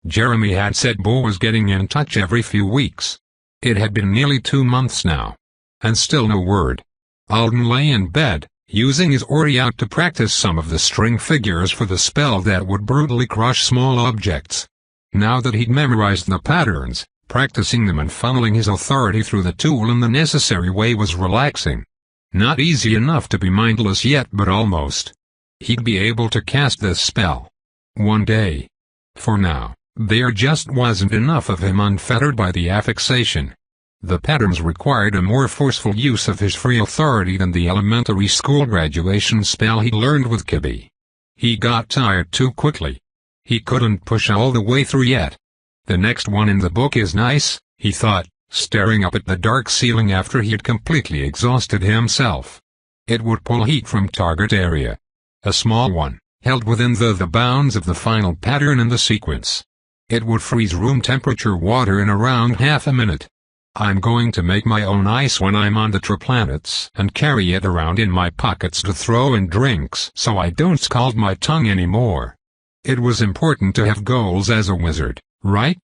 Jeremy had said Bo was getting in touch every few weeks. It had been nearly 2 months now. And still no word. Alden lay in bed, using his ori out to practice some of the string figures for the spell that would brutally crush small objects. Now that he'd memorized the patterns, practicing them and funneling his authority through the tool in the necessary way was relaxing. Not easy enough to be mindless yet, but almost. He'd be able to cast this spell. One day. For now, there just wasn't enough of him unfettered by the affixation. The patterns required a more forceful use of his free authority than the elementary school graduation spell he learned with Kibbe. He got tired too quickly. He couldn't push all the way through yet. The next one in the book is nice, he thought, staring up at the dark ceiling after he had completely exhausted himself. It would pull heat from target area. A small one, held within the bounds of the final pattern in the sequence. It would freeze room temperature water in around half a minute. I'm going to make my own ice when I'm on the triplanets and carry it around in my pockets to throw in drinks so I don't scald my tongue anymore. It was important to have goals as a wizard, right?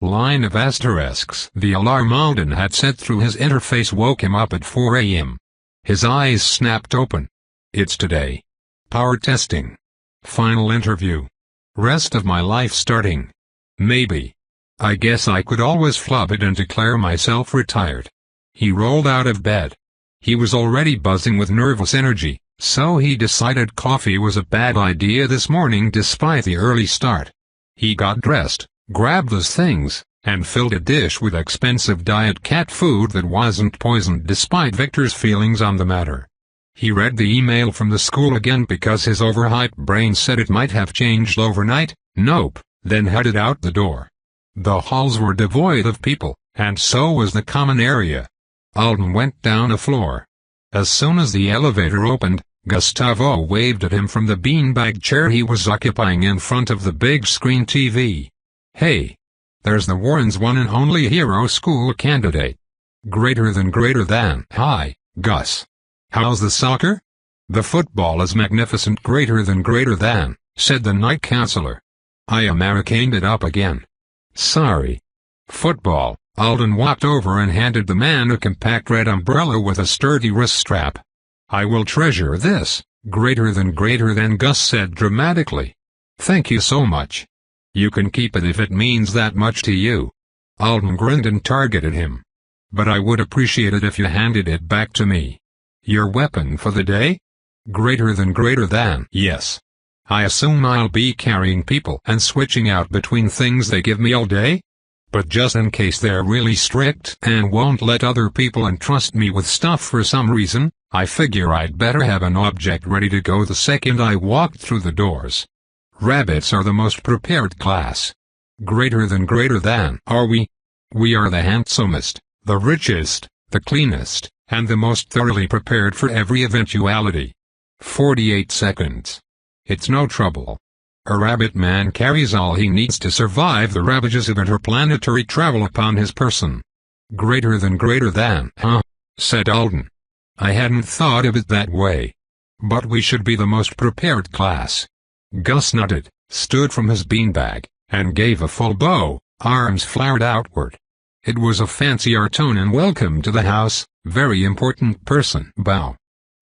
Line of asterisks. The alarm Alden had set through his interface woke him up at 4 a.m. His eyes snapped open. It's today. Power testing. Final interview. Rest of my life starting. Maybe. I guess I could always flub it and declare myself retired. He rolled out of bed. He was already buzzing with nervous energy, so he decided coffee was a bad idea this morning despite the early start. He got dressed, grabbed those things, and filled a dish with expensive diet cat food that wasn't poisoned despite Victor's feelings on the matter. He read the email from the school again because his overhyped brain said it might have changed overnight. Nope, then headed out the door. The halls were devoid of people, and so was the common area. Alden went down a floor. As soon as the elevator opened, Gustavo waved at him from the beanbag chair he was occupying in front of the big screen TV. Hey! There's the Warrens' one and only hero school candidate. Greater than. Hi, Gus. How's the soccer? The football is magnificent. Greater than, said the night counselor. I Americaned it up again. Sorry. Football. Alden walked over and handed the man a compact red umbrella with a sturdy wrist strap. I will treasure this. Greater than, Gus said dramatically. Thank you so much. You can keep it if it means that much to you. Alden grinned and targeted him. But I would appreciate it if you handed it back to me. Your weapon for the day? Greater than, yes. I assume I'll be carrying people and switching out between things they give me all day? But just in case they're really strict and won't let other people entrust me with stuff for some reason, I figure I'd better have an object ready to go the second I walked through the doors. Rabbits are the most prepared class. Greater than, are we? We are the handsomest, the richest, the cleanest, and the most thoroughly prepared for every eventuality. 48 seconds. It's no trouble. A rabbit man carries all he needs to survive the ravages of interplanetary travel upon his person. Greater than, huh? Said Alden. I hadn't thought of it that way. But we should be the most prepared class. Gus nodded, stood from his beanbag, and gave a full bow, arms flared outward. It was a fancy Artonan welcome to the house, very important person bow.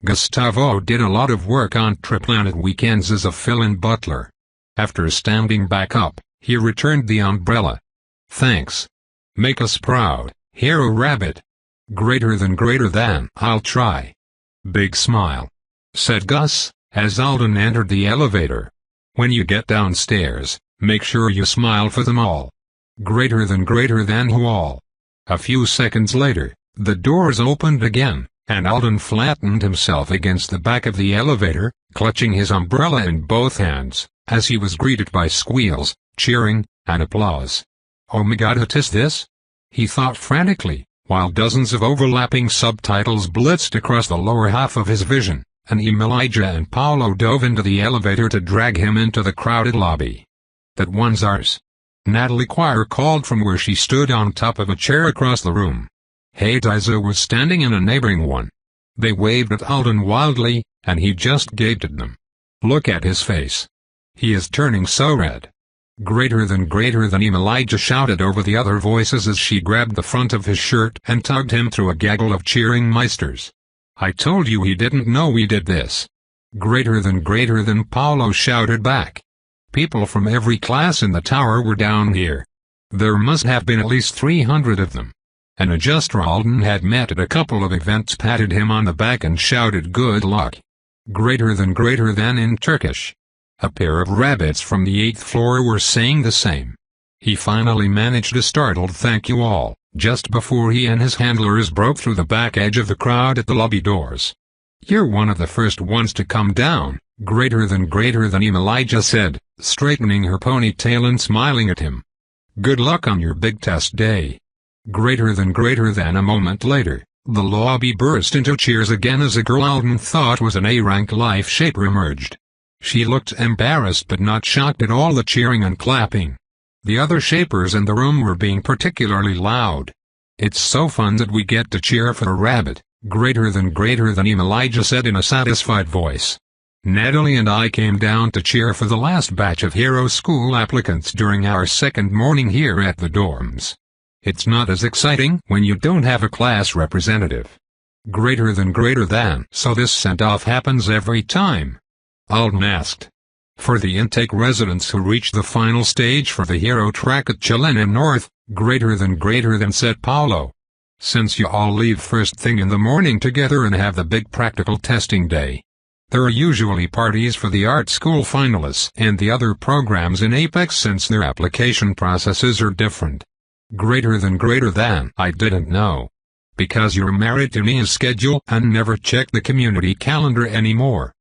Gustavo did a lot of work on Triplanet weekends as a fill-in butler. After standing back up, he returned the umbrella. Thanks. Make us proud, Hero Rabbit. Greater than, I'll try. Big smile. Said Gus, as Alden entered the elevator. When you get downstairs, make sure you smile for them all. Greater than who all. A few seconds later, the doors opened again, and Alden flattened himself against the back of the elevator, clutching his umbrella in both hands, as he was greeted by squeals, cheering, and applause. Oh my God, what is this? He thought frantically, while dozens of overlapping subtitles blitzed across the lower half of his vision, and Elijah and Paolo dove into the elevator to drag him into the crowded lobby. That one's ours. Natalie Quire called from where she stood on top of a chair across the room. Hadassah was standing in a neighboring one. They waved at Alden wildly, and he just gaped at them. Look at his face. He is turning so red. Greater than Elijah shouted over the other voices as she grabbed the front of his shirt and tugged him through a gaggle of cheering meisters. I told you he didn't know we did this. Greater than Paulo shouted back. People from every class in the tower were down here. There must have been at least 300 of them. An adjuster Alden had met at a couple of events patted him on the back and shouted good luck. Greater than in Turkish. A pair of rabbits from the 8th floor were saying the same. He finally managed a startled thank you all, just before he and his handlers broke through the back edge of the crowd at the lobby doors. You're one of the first ones to come down, greater than Elijah said, straightening her ponytail and smiling at him. Good luck on your big test day. Greater than a moment later, the lobby burst into cheers again as a girl Alden thought was an A-rank life shaper emerged. She looked embarrassed but not shocked at all the cheering and clapping. The other shapers in the room were being particularly loud. It's so fun that we get to cheer for a rabbit, greater than Elijah said in a satisfied voice. Natalie and I came down to cheer for the last batch of Hero School applicants during our second morning here at the dorms. It's not as exciting when you don't have a class representative. Greater than, so this send-off happens every time? Alden asked. For the intake residents who reach the final stage for the hero track at Chilena North, greater than said Paulo. Since you all leave first thing in the morning together and have the big practical testing day. There are usually parties for the art school finalists and the other programs in Apex since their application processes are different. Greater than, I didn't know. Because you're married to Nia's schedule and never check the community calendar anymore.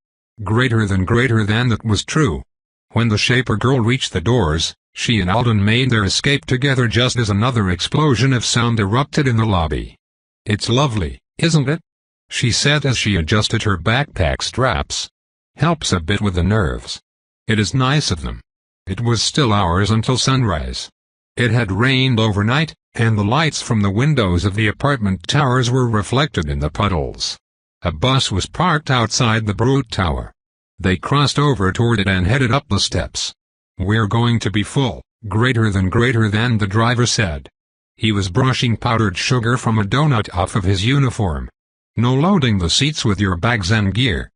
Greater than that was true. When the Shaper girl reached the doors, she and Alden made their escape together just as another explosion of sound erupted in the lobby. It's lovely, isn't it? She said as she adjusted her backpack straps. Helps a bit with the nerves. It is nice of them. It was still hours until sunrise. It had rained overnight, and the lights from the windows of the apartment towers were reflected in the puddles. A bus was parked outside the Brute Tower. They crossed over toward it and headed up the steps. We're going to be full, greater than the driver said. He was brushing powdered sugar from a donut off of his uniform. No loading the seats with your bags and gear.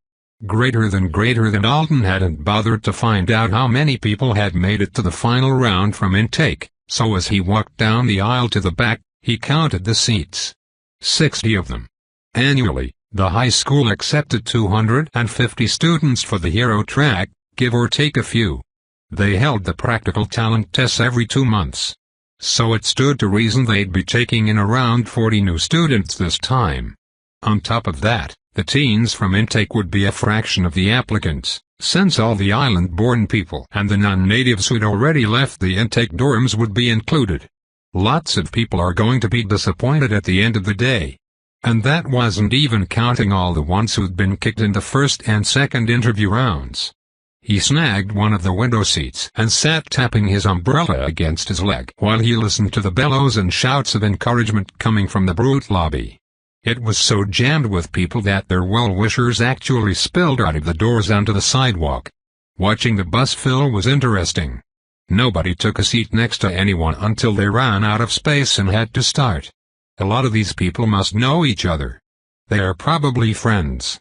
Greater than Alden hadn't bothered to find out how many people had made it to the final round from intake, so as he walked down the aisle to the back, he counted the seats. 60 of them. Annually, the high school accepted 250 students for the hero track, give or take a few. They held the practical talent tests every 2 months. So it stood to reason they'd be taking in around 40 new students this time. On top of that, the teens from intake would be a fraction of the applicants, since all the island-born people and the non-natives who'd already left the intake dorms would be included. Lots of people are going to be disappointed at the end of the day. And that wasn't even counting all the ones who'd been kicked in the first and second interview rounds. He snagged one of the window seats and sat tapping his umbrella against his leg while he listened to the bellows and shouts of encouragement coming from the Brute lobby. It was so jammed with people that their well-wishers actually spilled out of the doors onto the sidewalk. Watching the bus fill was interesting. Nobody took a seat next to anyone until they ran out of space and had to start. A lot of these people must know each other. They are probably friends.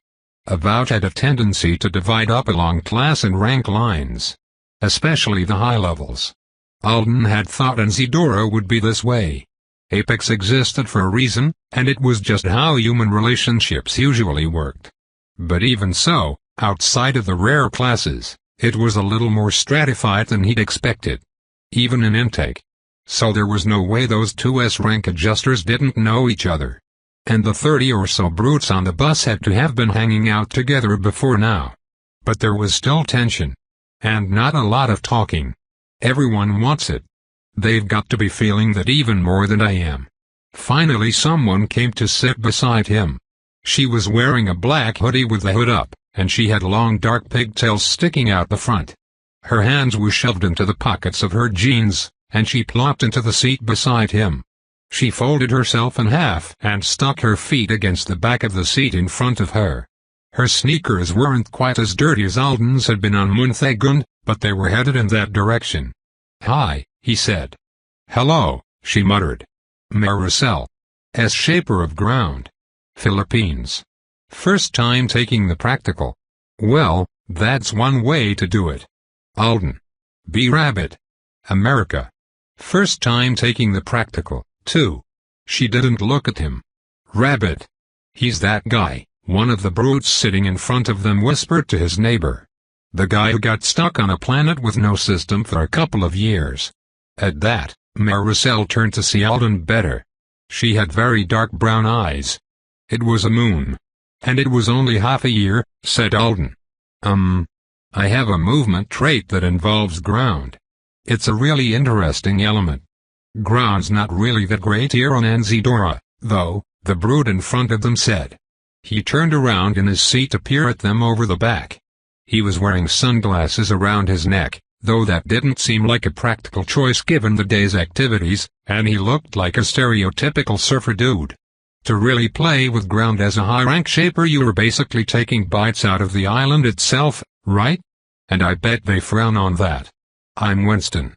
Avouch had a tendency to divide up along class and rank lines. Especially the high levels. Alden had thought Anzidora would be this way. Apex existed for a reason, and it was just how human relationships usually worked. But even so, outside of the rare classes, it was a little more stratified than he'd expected. Even in intake. So there was no way those two S-rank adjusters didn't know each other. And the 30 or so brutes on the bus had to have been hanging out together before now. But there was still tension. And not a lot of talking. Everyone wants it. They've got to be feeling that even more than I am. Finally someone came to sit beside him. She was wearing a black hoodie with the hood up, and she had long dark pigtails sticking out the front. Her hands were shoved into the pockets of her jeans, and she plopped into the seat beside him. She folded herself in half and stuck her feet against the back of the seat in front of her. Her sneakers weren't quite as dirty as Alden's had been on Monthagund, but they were headed in that direction. "Hi," he said. "Hello," she muttered. Maricel. S. Shaper of Ground. Philippines. First time taking the practical. Well, that's one way to do it. Alden. B. Rabbit. America. First time taking the practical, too. She didn't look at him. Rabbit. He's that guy, one of the brutes sitting in front of them whispered to his neighbor. The guy who got stuck on a planet with no system for a couple of years. At that, Maricel turned to see Alden better. She had very dark brown eyes. It was a moon. And it was only half a year, said Alden. I have a movement trait that involves ground. It's a really interesting element. Ground's not really that great here on Anzidora, though, the brute in front of them said. He turned around in his seat to peer at them over the back. He was wearing sunglasses around his neck, though that didn't seem like a practical choice given the day's activities, and he looked like a stereotypical surfer dude. To really play with ground as a high-rank shaper you were basically taking bites out of the island itself, right? And I bet they frown on that. I'm Winston.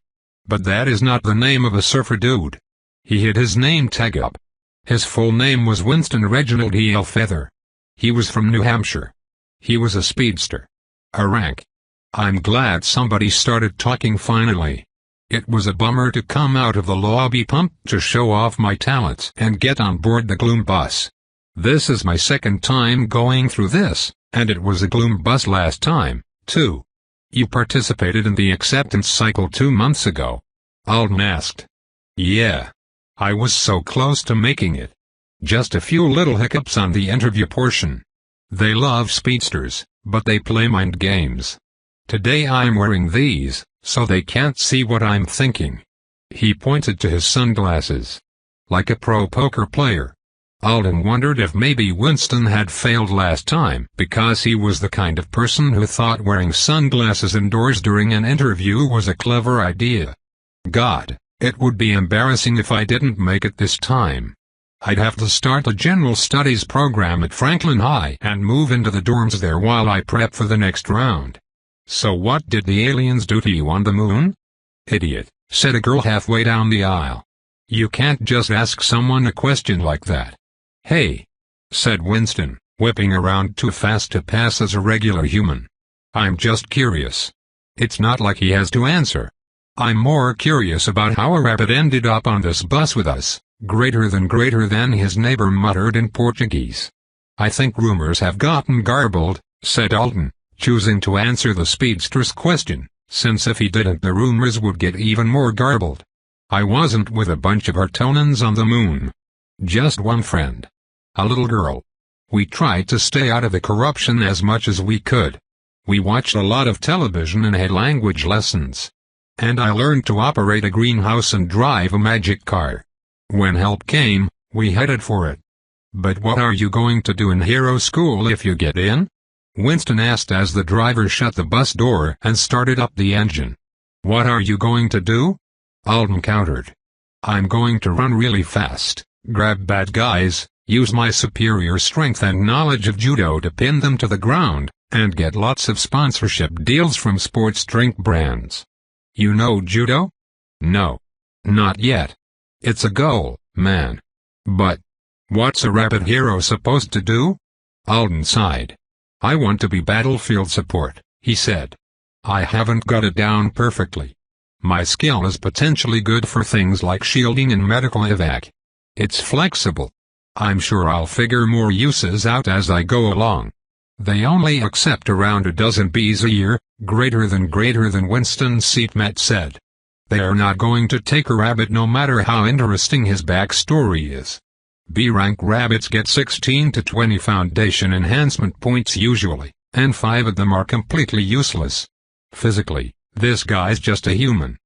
But that is not the name of a surfer dude. He hid his name tag up. His full name was Winston Reginald E. L. Feather. He was from New Hampshire. He was a speedster. A rank. I'm glad somebody started talking finally. It was a bummer to come out of the lobby pump to show off my talents and get on board the Gloom bus. This is my second time going through this, and it was a Gloom bus last time, too. You participated in the acceptance cycle 2 months ago? Alden asked. Yeah. I was so close to making it. Just a few little hiccups on the interview portion. They love speedsters, but they play mind games. Today I'm wearing these, so they can't see what I'm thinking. He pointed to his sunglasses. Like a pro poker player. Alden wondered if maybe Winston had failed last time because he was the kind of person who thought wearing sunglasses indoors during an interview was a clever idea. God, it would be embarrassing if I didn't make it this time. I'd have to start a general studies program at Franklin High and move into the dorms there while I prep for the next round. So what did the aliens do to you on the moon? Idiot, said a girl halfway down the aisle. You can't just ask someone a question like that. Hey, said Winston, whipping around too fast to pass as a regular human. I'm just curious. It's not like he has to answer. I'm more curious about how a rabbit ended up on this bus with us, greater than his neighbor muttered in Portuguese. I think rumors have gotten garbled, said Alden, choosing to answer the speedster's question, since if he didn't the rumors would get even more garbled. I wasn't with a bunch of Hartonans on the moon. Just one friend. A little girl. We tried to stay out of the corruption as much as we could. We watched a lot of television and had language lessons. And I learned to operate a greenhouse and drive a magic car. When help came, we headed for it. But what are you going to do in hero school if you get in? Winston asked as the driver shut the bus door and started up the engine. What are you going to do? Alden countered. I'm going to run really fast, grab bad guys, use my superior strength and knowledge of judo to pin them to the ground, and get lots of sponsorship deals from sports drink brands. You know judo? No. Not yet. It's a goal, man. But what's a rabbit hero supposed to do? Alden sighed. I want to be battlefield support, he said. I haven't got it down perfectly. My skill is potentially good for things like shielding and medical evac. It's flexible. I'm sure I'll figure more uses out as I go along. They only accept around a dozen Bs a year, greater than Winston's seatmate said. They are not going to take a rabbit no matter how interesting his backstory is. B-rank rabbits get 16 to 20 foundation enhancement points usually, and 5 of them are completely useless. Physically, this guy's just a human.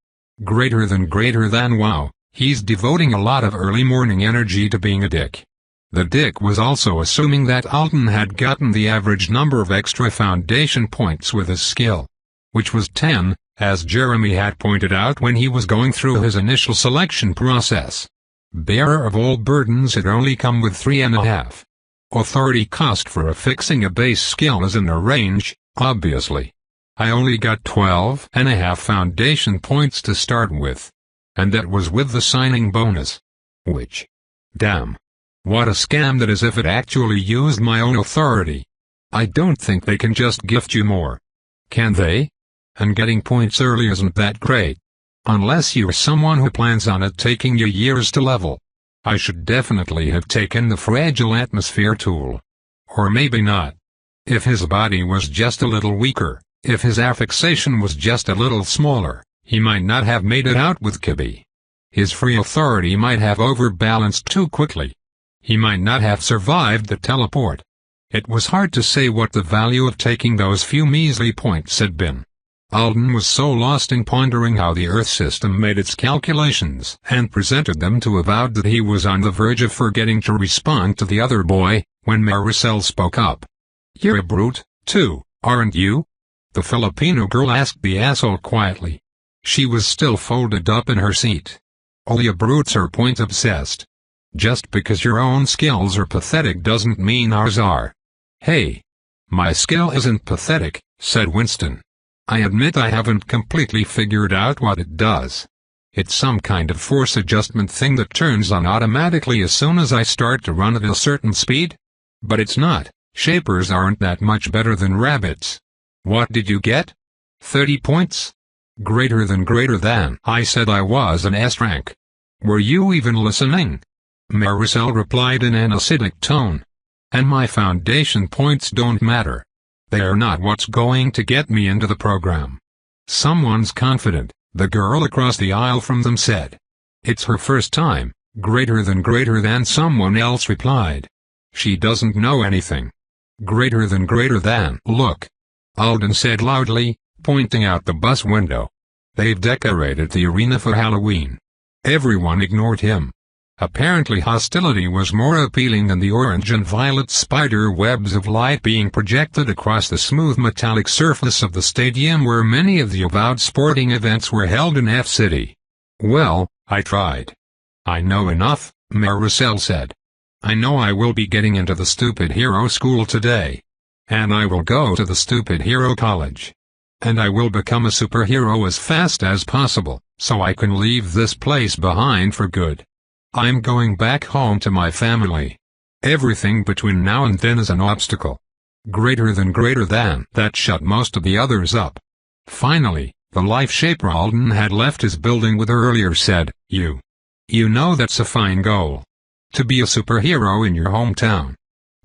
Greater than wow, he's devoting a lot of early morning energy to being a dick. The dick was also assuming that Alden had gotten the average number of extra foundation points with his skill. Which was 10, as Jeremy had pointed out when he was going through his initial selection process. Bearer of all burdens had only come with 3.5. Authority cost for affixing a base skill is in the range, obviously. I only got 12.5 foundation points to start with. And that was with the signing bonus. Which, damn. What a scam that is if it actually used my own authority. I don't think they can just gift you more. Can they? And getting points early isn't that great. Unless you're someone who plans on it taking you years to level. I should definitely have taken the fragile atmosphere tool. Or maybe not. If his body was just a little weaker, if his affixation was just a little smaller, he might not have made it out with Kibby. His free authority might have overbalanced too quickly. He might not have survived the teleport. It was hard to say what the value of taking those few measly points had been. Alden was so lost in pondering how the Earth system made its calculations and presented them to Avowed that he was on the verge of forgetting to respond to the other boy, when Maricel spoke up. "You're a brute, too, aren't you?" the Filipino girl asked the asshole quietly. She was still folded up in her seat. "All you brutes are point-obsessed. Just because your own skills are pathetic doesn't mean ours are." "Hey. My skill isn't pathetic," said Winston. "I admit I haven't completely figured out what it does. It's some kind of force adjustment thing that turns on automatically as soon as I start to run at a certain speed. But it's not. Shapers aren't that much better than rabbits." "What did you get? 30 points? Greater than. I said I was an S rank. Were you even listening?" Maricel replied in an acidic tone. "And my foundation points don't matter. They are not what's going to get me into the program." "Someone's confident," the girl across the aisle from them said. "It's her first time." Greater than someone else replied. "She doesn't know anything." Greater than. "Look," Alden said loudly, pointing out the bus window. "They've decorated the arena for Halloween." Everyone ignored him. Apparently hostility was more appealing than the orange and violet spider webs of light being projected across the smooth metallic surface of the stadium where many of the Avowed sporting events were held in F-City. "Well, I tried. I know enough," Maricel said. "I know I will be getting into the stupid hero school today. And I will go to the stupid hero college. And I will become a superhero as fast as possible, so I can leave this place behind for good. I'm going back home to my family. Everything between now and then is an obstacle." Greater than. That shut most of the others up. Finally, the life shaper Alden had left his building with earlier said, You know that's a fine goal. To be a superhero in your hometown.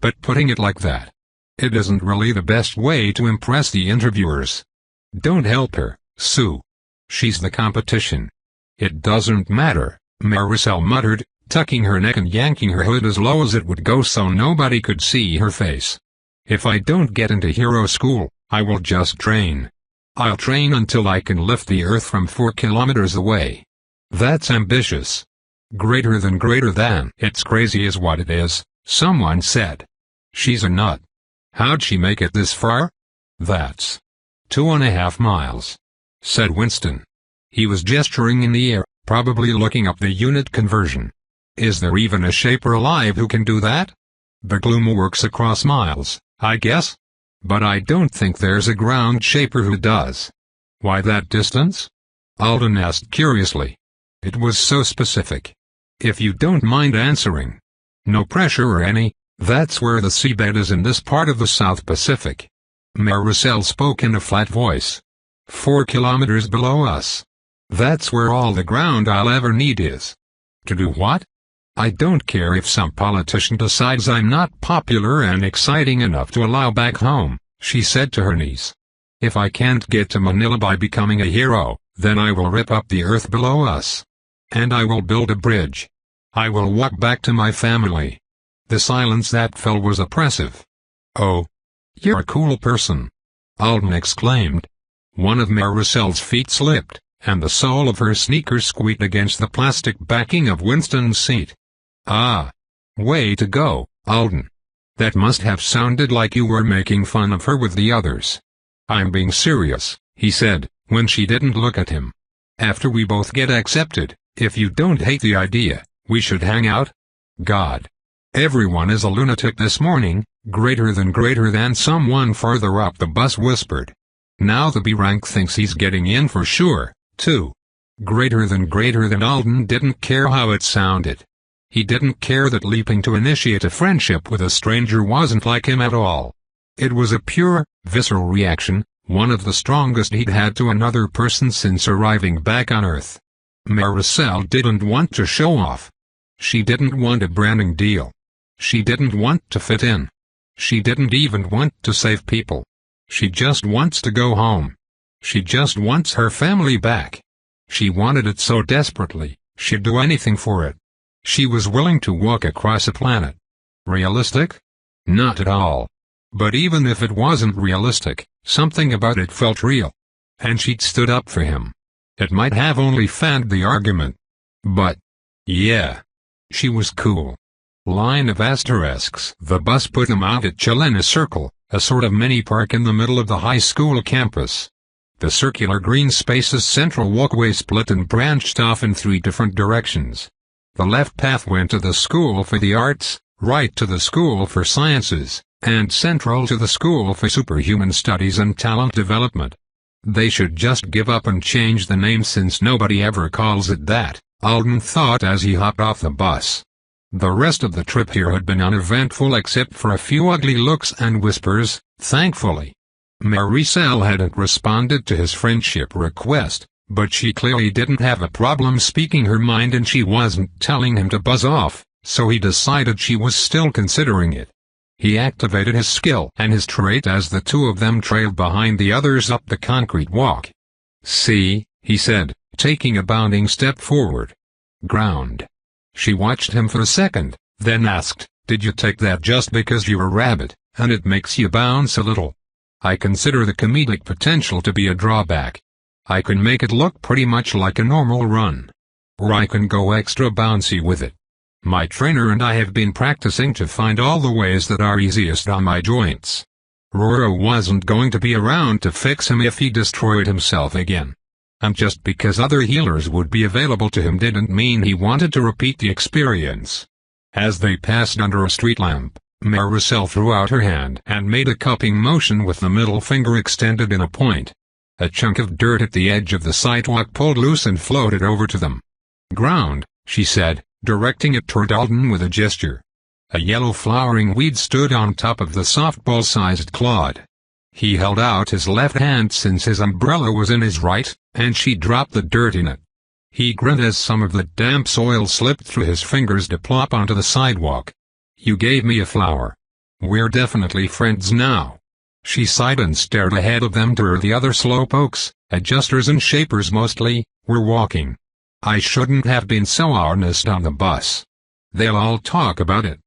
But putting it like that, it isn't really the best way to impress the interviewers. Don't help her, Sue. She's the competition. It doesn't matter, Maricel muttered, tucking her neck and yanking her hood as low as it would go so nobody could see her face. "If I don't get into hero school, I will just train. I'll train until I can lift the earth from 4 kilometers away." "That's ambitious." Greater than. "It's crazy is what it is," someone said. "She's a nut. How'd she make it this far?" "That's 2.5 miles," said Winston. He was gesturing in the air, probably looking up the unit conversion. "Is there even a shaper alive who can do that? The gloom works across miles, I guess. But I don't think there's a ground shaper who does." "Why that distance?" Alden asked curiously. It was so specific. "If you don't mind answering." "No pressure or any. That's where the seabed is in this part of the South Pacific." Maricel spoke in a flat voice. 4 kilometers below us. That's where all the ground I'll ever need is." "To do what?" "I don't care if some politician decides I'm not popular and exciting enough to allow back home," she said to her niece. "If I can't get to Manila by becoming a hero, then I will rip up the earth below us. And I will build a bridge. I will walk back to my family." The silence that fell was oppressive. "Oh. You're a cool person," Alden exclaimed. One of Maricel's feet slipped, and the sole of her sneaker squeaked against the plastic backing of Winston's seat. "Ah. Way to go, Alden. That must have sounded like you were making fun of her with the others." "I'm being serious," he said, when she didn't look at him. "After we both get accepted, if you don't hate the idea, we should hang out?" God. "Everyone is a lunatic this morning," greater than someone farther up the bus whispered. "Now the B rank thinks he's getting in for sure, too." Greater than Alden didn't care how it sounded. He didn't care that leaping to initiate a friendship with a stranger wasn't like him at all. It was a pure, visceral reaction, one of the strongest he'd had to another person since arriving back on Earth. Maricel didn't want to show off. She didn't want a branding deal. She didn't want to fit in. She didn't even want to save people. She just wants to go home. She just wants her family back. She wanted it so desperately, she'd do anything for it. She was willing to walk across a planet. Realistic? Not at all. But even if it wasn't realistic, something about it felt real. And she'd stood up for him. It might have only fanned the argument. But, yeah. She was cool. Line of asterisks. The bus put them out at Chilena Circle, a sort of mini-park in the middle of the high school campus. The circular green space's central walkway split and branched off in 3 different directions. The left path went to the School for the Arts, right to the School for Sciences, and central to the School for Superhuman Studies and Talent Development. They should just give up and change the name since nobody ever calls it that, Alden thought as he hopped off the bus. The rest of the trip here had been uneventful except for a few ugly looks and whispers, thankfully. Maricel hadn't responded to his friendship request, but she clearly didn't have a problem speaking her mind and she wasn't telling him to buzz off, so he decided she was still considering it. He activated his skill and his trait as the two of them trailed behind the others up the concrete walk. "See," he said, taking a bounding step forward. "Ground." She watched him for a second, then asked, "Did you take that just because you're a rabbit, and it makes you bounce a little?" "I consider the comedic potential to be a drawback. I can make it look pretty much like a normal run. Or I can go extra bouncy with it. My trainer and I have been practicing to find all the ways that are easiest on my joints." Roro wasn't going to be around to fix him if he destroyed himself again. And just because other healers would be available to him didn't mean he wanted to repeat the experience. As they passed under a street lamp, Maricel threw out her hand and made a cupping motion with the middle finger extended in a point. A chunk of dirt at the edge of the sidewalk pulled loose and floated over to them. "Ground," she said, directing it toward Alden with a gesture. A yellow flowering weed stood on top of the softball-sized clod. He held out his left hand since his umbrella was in his right, and she dropped the dirt in it. He grinned as some of the damp soil slipped through his fingers to plop onto the sidewalk. "You gave me a flower. We're definitely friends now." She sighed and stared ahead of them to where the other slowpokes, adjusters and shapers mostly, were walking. "I shouldn't have been so honest on the bus. They'll all talk about it.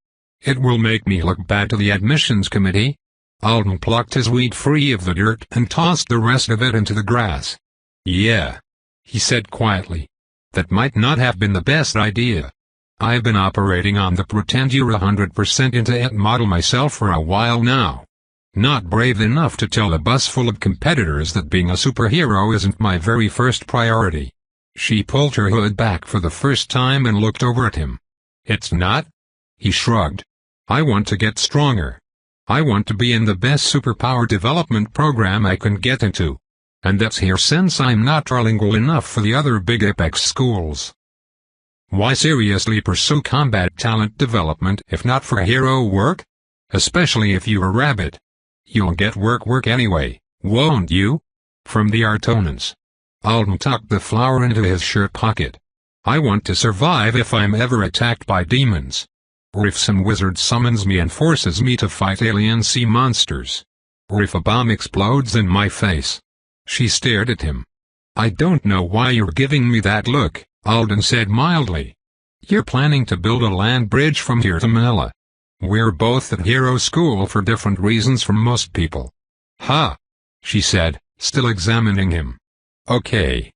It will make me look bad to the admissions committee." Alden plucked his weed free of the dirt and tossed the rest of it into the grass. "Yeah," he said quietly. "That might not have been the best idea. I've been operating on the pretend you're 100% into it model myself for a while now. Not brave enough to tell a bus full of competitors that being a superhero isn't my very first priority." She pulled her hood back for the first time and looked over at him. "It's not?" He shrugged. "I want to get stronger. I want to be in the best superpower development program I can get into. And that's here since I'm not trilingual enough for the other big apex schools. Why seriously pursue combat talent development if not for hero work? Especially if you're a rabbit. You'll get work anyway, won't you?" From the Artonans. Alden tucked the flower into his shirt pocket. "I want to survive if I'm ever attacked by demons. Or if some wizard summons me and forces me to fight alien sea monsters. Or if a bomb explodes in my face." She stared at him. "I don't know why you're giving me that look," Alden said mildly. "You're planning to build a land bridge from here to Manila. We're both at hero school for different reasons from most people." "Huh," she said, still examining him. "Okay.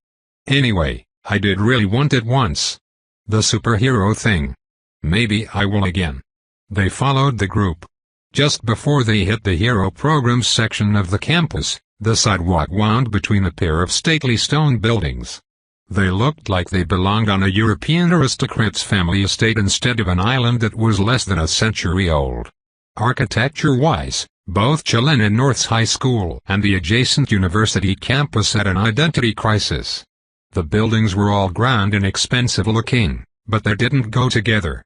Anyway, I did really want it once. The superhero thing. Maybe I will again." They followed the group. Just before they hit the Hero Programs section of the campus, the sidewalk wound between a pair of stately stone buildings. They looked like they belonged on a European aristocrat's family estate instead of an island that was less than a century old. Architecture-wise, both Chilean and North's High School and the adjacent university campus had an identity crisis. The buildings were all grand and expensive-looking, but they didn't go together.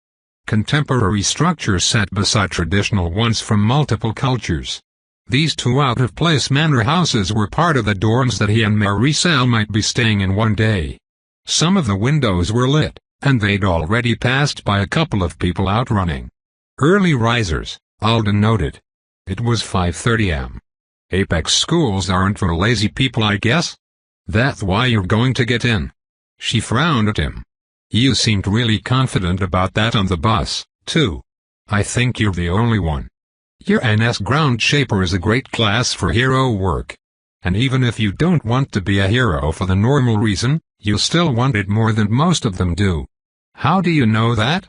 Contemporary structures sat beside traditional ones from multiple cultures. These two out-of-place manor houses were part of the dorms that he and Maricel might be staying in one day. Some of the windows were lit, and they'd already passed by a couple of people out running. Early risers, Alden noted. It was 5:30 am. Apex schools aren't for lazy people, I guess? That's why you're going to get in. She frowned at him. You seemed really confident about that on the bus, too. I think you're the only one. Your NS Ground Shaper is a great class for hero work. And even if you don't want to be a hero for the normal reason, you still want it more than most of them do. How do you know that?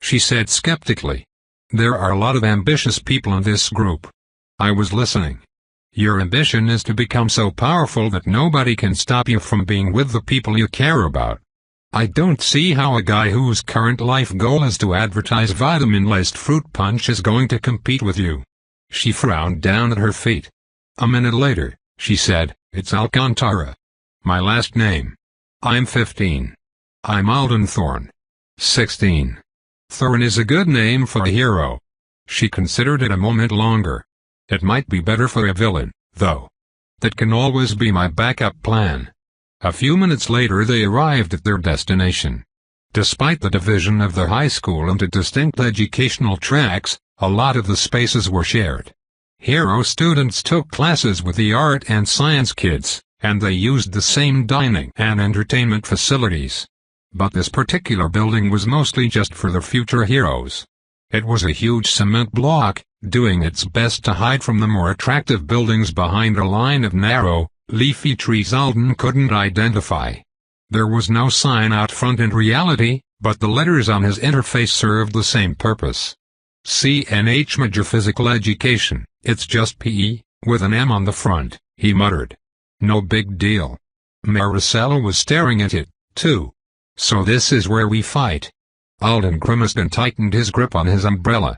She said skeptically. There are a lot of ambitious people in this group. I was listening. Your ambition is to become so powerful that nobody can stop you from being with the people you care about. I don't see how a guy whose current life goal is to advertise vitamin-laced fruit punch is going to compete with you. She frowned down at her feet. A minute later, she said, It's Alcantara. My last name. I'm 15. I'm Alden Thorne. 16. Thorne is a good name for a hero. She considered it a moment longer. It might be better for a villain, though. That can always be my backup plan. A few minutes later they arrived at their destination. Despite the division of the high school into distinct educational tracks, a lot of the spaces were shared. Hero students took classes with the art and science kids, and they used the same dining and entertainment facilities. But this particular building was mostly just for the future heroes. It was a huge cement block, doing its best to hide from the more attractive buildings behind a line of narrow, leafy trees Alden couldn't identify. There was no sign out front in reality, but the letters on his interface served the same purpose. CNH Major Physical Education, it's just PE, with an M on the front, he muttered. No big deal. Maricel was staring at it, too. So this is where we fight. Alden grimaced and tightened his grip on his umbrella.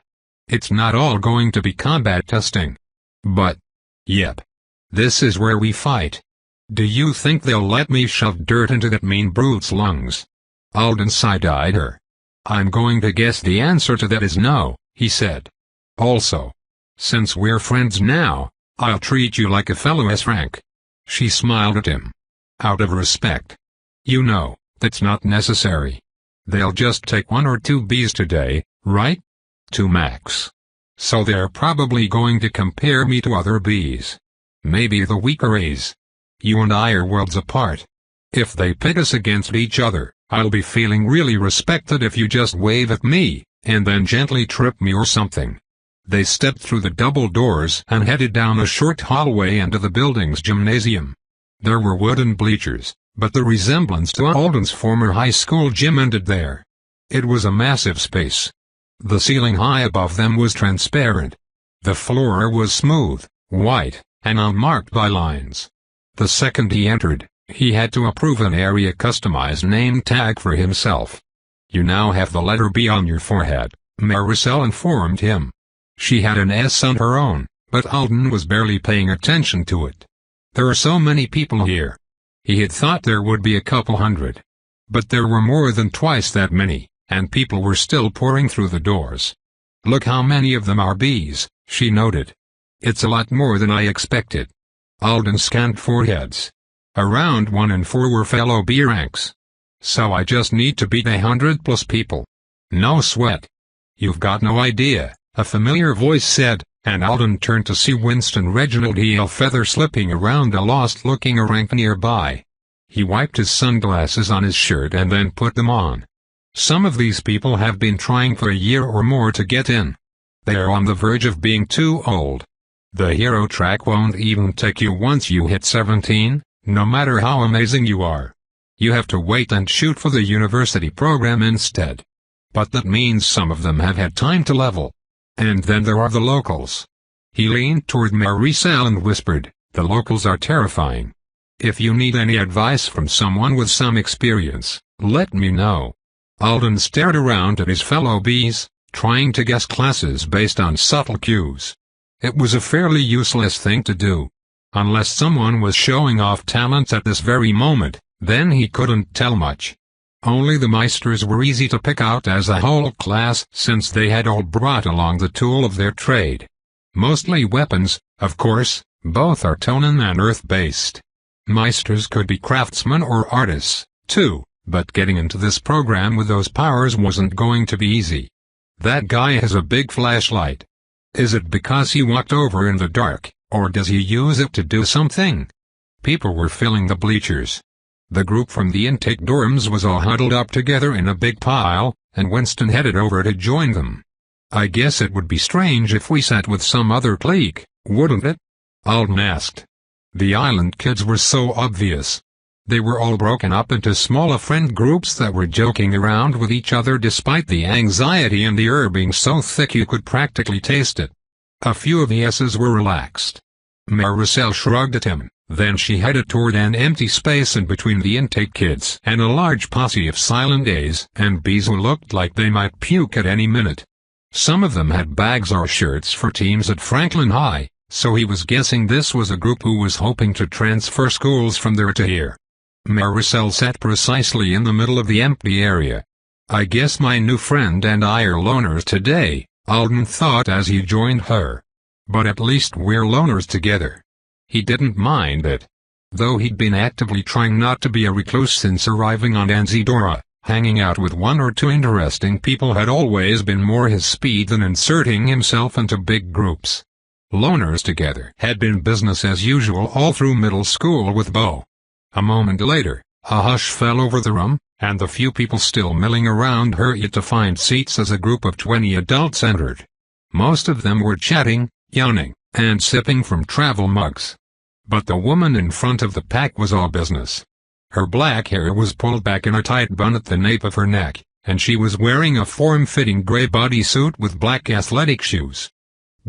It's not all going to be combat testing. But, yep. This is where we fight. Do you think they'll let me shove dirt into that mean brute's lungs? Alden side-eyed her. I'm going to guess the answer to that is no, he said. Also, since we're friends now, I'll treat you like a fellow S-rank. She smiled at him. Out of respect. You know, that's not necessary. They'll just take 1 or 2 Bs today, right? 2 max. So they're probably going to compare me to other Bs. Maybe the weaker A's. You and I are worlds apart. If they pit us against each other, I'll be feeling really respected if you just wave at me, and then gently trip me or something. They stepped through the double doors and headed down a short hallway into the building's gymnasium. There were wooden bleachers, but the resemblance to Alden's former high school gym ended there. It was a massive space. The ceiling high above them was transparent. The floor was smooth, white, and unmarked by lines. The second he entered, he had to approve an area-customized name tag for himself. You now have the letter B on your forehead, Maricel informed him. She had an S on her own, but Alden was barely paying attention to it. There are so many people here. He had thought there would be a couple hundred. But there were more than twice that many, and people were still pouring through the doors. Look how many of them are Bs, she noted. It's a lot more than I expected. Alden scanned foreheads. Around 1 in 4 were fellow B ranks. So I just need to beat 100+ people. No sweat. You've got no idea, a familiar voice said, and Alden turned to see Winston Reginald Heel Feather slipping around a lost-looking rank nearby. He wiped his sunglasses on his shirt and then put them on. Some of these people have been trying for a year or more to get in. They are on the verge of being too old. The hero track won't even take you once you hit 17, no matter how amazing you are. You have to wait and shoot for the university program instead. But that means some of them have had time to level. And then there are the locals. He leaned toward Maricel and whispered, "The locals are terrifying. If you need any advice from someone with some experience, let me know." Alden stared around at his fellow bees, trying to guess classes based on subtle cues. It was a fairly useless thing to do. Unless someone was showing off talents at this very moment, then he couldn't tell much. Only the Meisters were easy to pick out as a whole class since they had all brought along the tool of their trade. Mostly weapons, of course, both are Tonen and Earth-based. Meisters could be craftsmen or artists, too, but getting into this program with those powers wasn't going to be easy. That guy has a big flashlight. Is it because he walked over in the dark, or does he use it to do something? People were filling the bleachers. The group from the intake dorms was all huddled up together in a big pile, and Winston headed over to join them. "I guess it would be strange if we sat with some other clique, wouldn't it?" Alden asked. The island kids were so obvious. They were all broken up into smaller friend groups that were joking around with each other despite the anxiety and the air being so thick you could practically taste it. A few of the S's were relaxed. Maricel shrugged at him. Then she headed toward an empty space in between the intake kids and a large posse of silent A's and B's who looked like they might puke at any minute. Some of them had bags or shirts for teams at Franklin High, so he was guessing this was a group who was hoping to transfer schools from there to here. Maricel sat precisely in the middle of the empty area. "I guess my new friend and I are loners today," Alden thought as he joined her. "But at least we're loners together." He didn't mind it. Though he'd been actively trying not to be a recluse since arriving on Anzidora, hanging out with one or two interesting people had always been more his speed than inserting himself into big groups. Loners together had been business as usual all through middle school with Bo. A moment later, a hush fell over the room, and the few people still milling around hurried to find seats as a group of 20 adults entered. Most of them were chatting, yawning, and sipping from travel mugs. But the woman in front of the pack was all business. Her black hair was pulled back in a tight bun at the nape of her neck, and she was wearing a form-fitting gray bodysuit with black athletic shoes.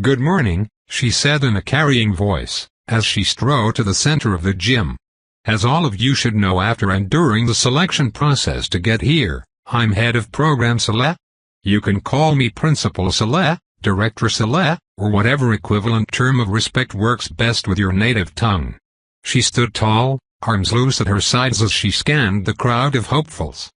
"Good morning," she said in a carrying voice, as she strode to the center of the gym. "As all of you should know after and during the selection process to get here, I'm head of program Saleh. You can call me Principal Saleh, Director Saleh, or whatever equivalent term of respect works best with your native tongue." She stood tall, arms loose at her sides as she scanned the crowd of hopefuls.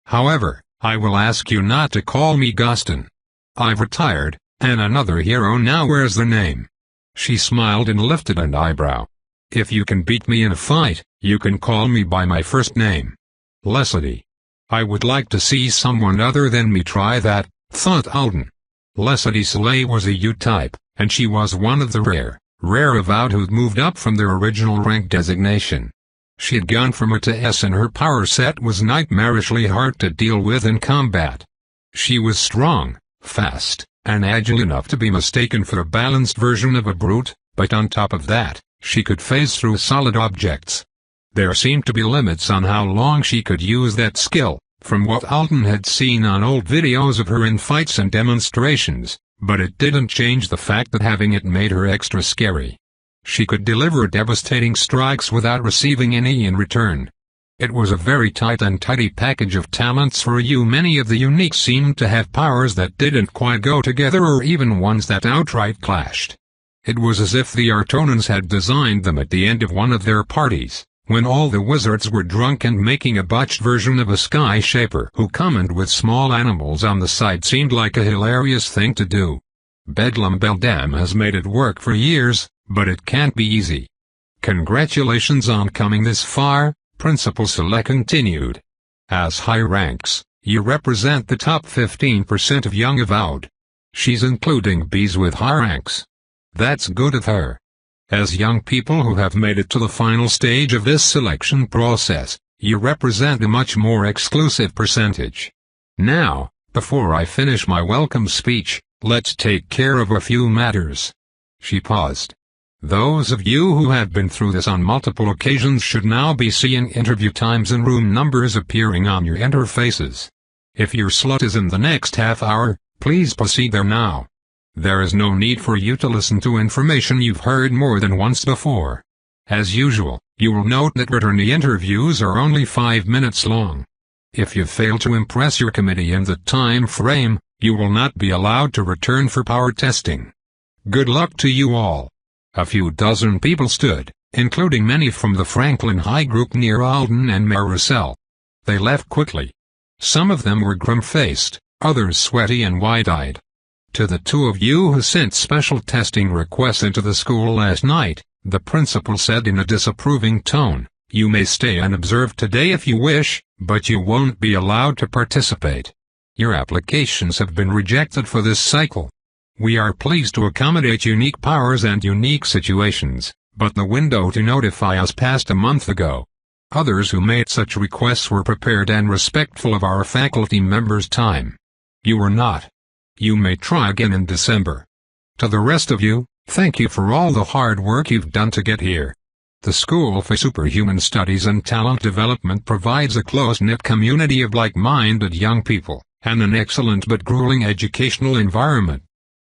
"However, I will ask you not to call me Gaston. I've retired, and another hero now wears the name." She smiled and lifted an eyebrow. "If you can beat me in a fight, you can call me by my first name. Leslie." "I would like to see someone other than me try that," thought Alden. Leslie Saleh was a U-type, and she was one of the rare avowed who'd moved up from their original rank designation. She'd gone from A to S and her power set was nightmarishly hard to deal with in combat. She was strong, fast, and agile enough to be mistaken for a balanced version of a brute, but on top of that, she could phase through solid objects. There seemed to be limits on how long she could use that skill, from what Alden had seen on old videos of her in fights and demonstrations, but it didn't change the fact that having it made her extra scary. She could deliver devastating strikes without receiving any in return. It was a very tight and tidy package of talents for you. Many of the unique seemed to have powers that didn't quite go together or even ones that outright clashed. It was as if the Artonans had designed them at the end of one of their parties, when all the wizards were drunk and making a botched version of a Sky Shaper who commoned with small animals on the side seemed like a hilarious thing to do. Bedlam Beldam has made it work for years, but it can't be easy. "Congratulations on coming this far," Principal Saleh continued. "As high ranks, you represent the top 15% of young avowed. She's including B's with high ranks. That's good of her. As young people who have made it to the final stage of this selection process, you represent a much more exclusive percentage. Now, before I finish my welcome speech, let's take care of a few matters." She paused. "Those of you who have been through this on multiple occasions should now be seeing interview times and room numbers appearing on your interfaces. If your slot is in the next half hour, please proceed there now. There is no need for you to listen to information you've heard more than once before. As usual, you will note that written interviews are only 5 minutes long. If you fail to impress your committee in the time frame, you will not be allowed to return for power testing. Good luck to you all. A few dozen people stood, including many from the Franklin High group near Alden and Mare Russell. They left quickly. Some of them were grim-faced, others sweaty and wide-eyed. To the two of you who sent special testing requests into the school last night, the principal said in a disapproving tone, "You may stay and observe today if you wish, but you won't be allowed to participate. Your applications have been rejected for this cycle. We are pleased to accommodate unique powers and unique situations, but the window to notify us passed a month ago." Others who made such requests were prepared and respectful of our faculty members' time. You were not. You may try again in December. To the rest of you, thank you for all the hard work you've done to get here. The School for Superhuman Studies and Talent Development provides a close-knit community of like-minded young people, and an excellent but grueling educational environment.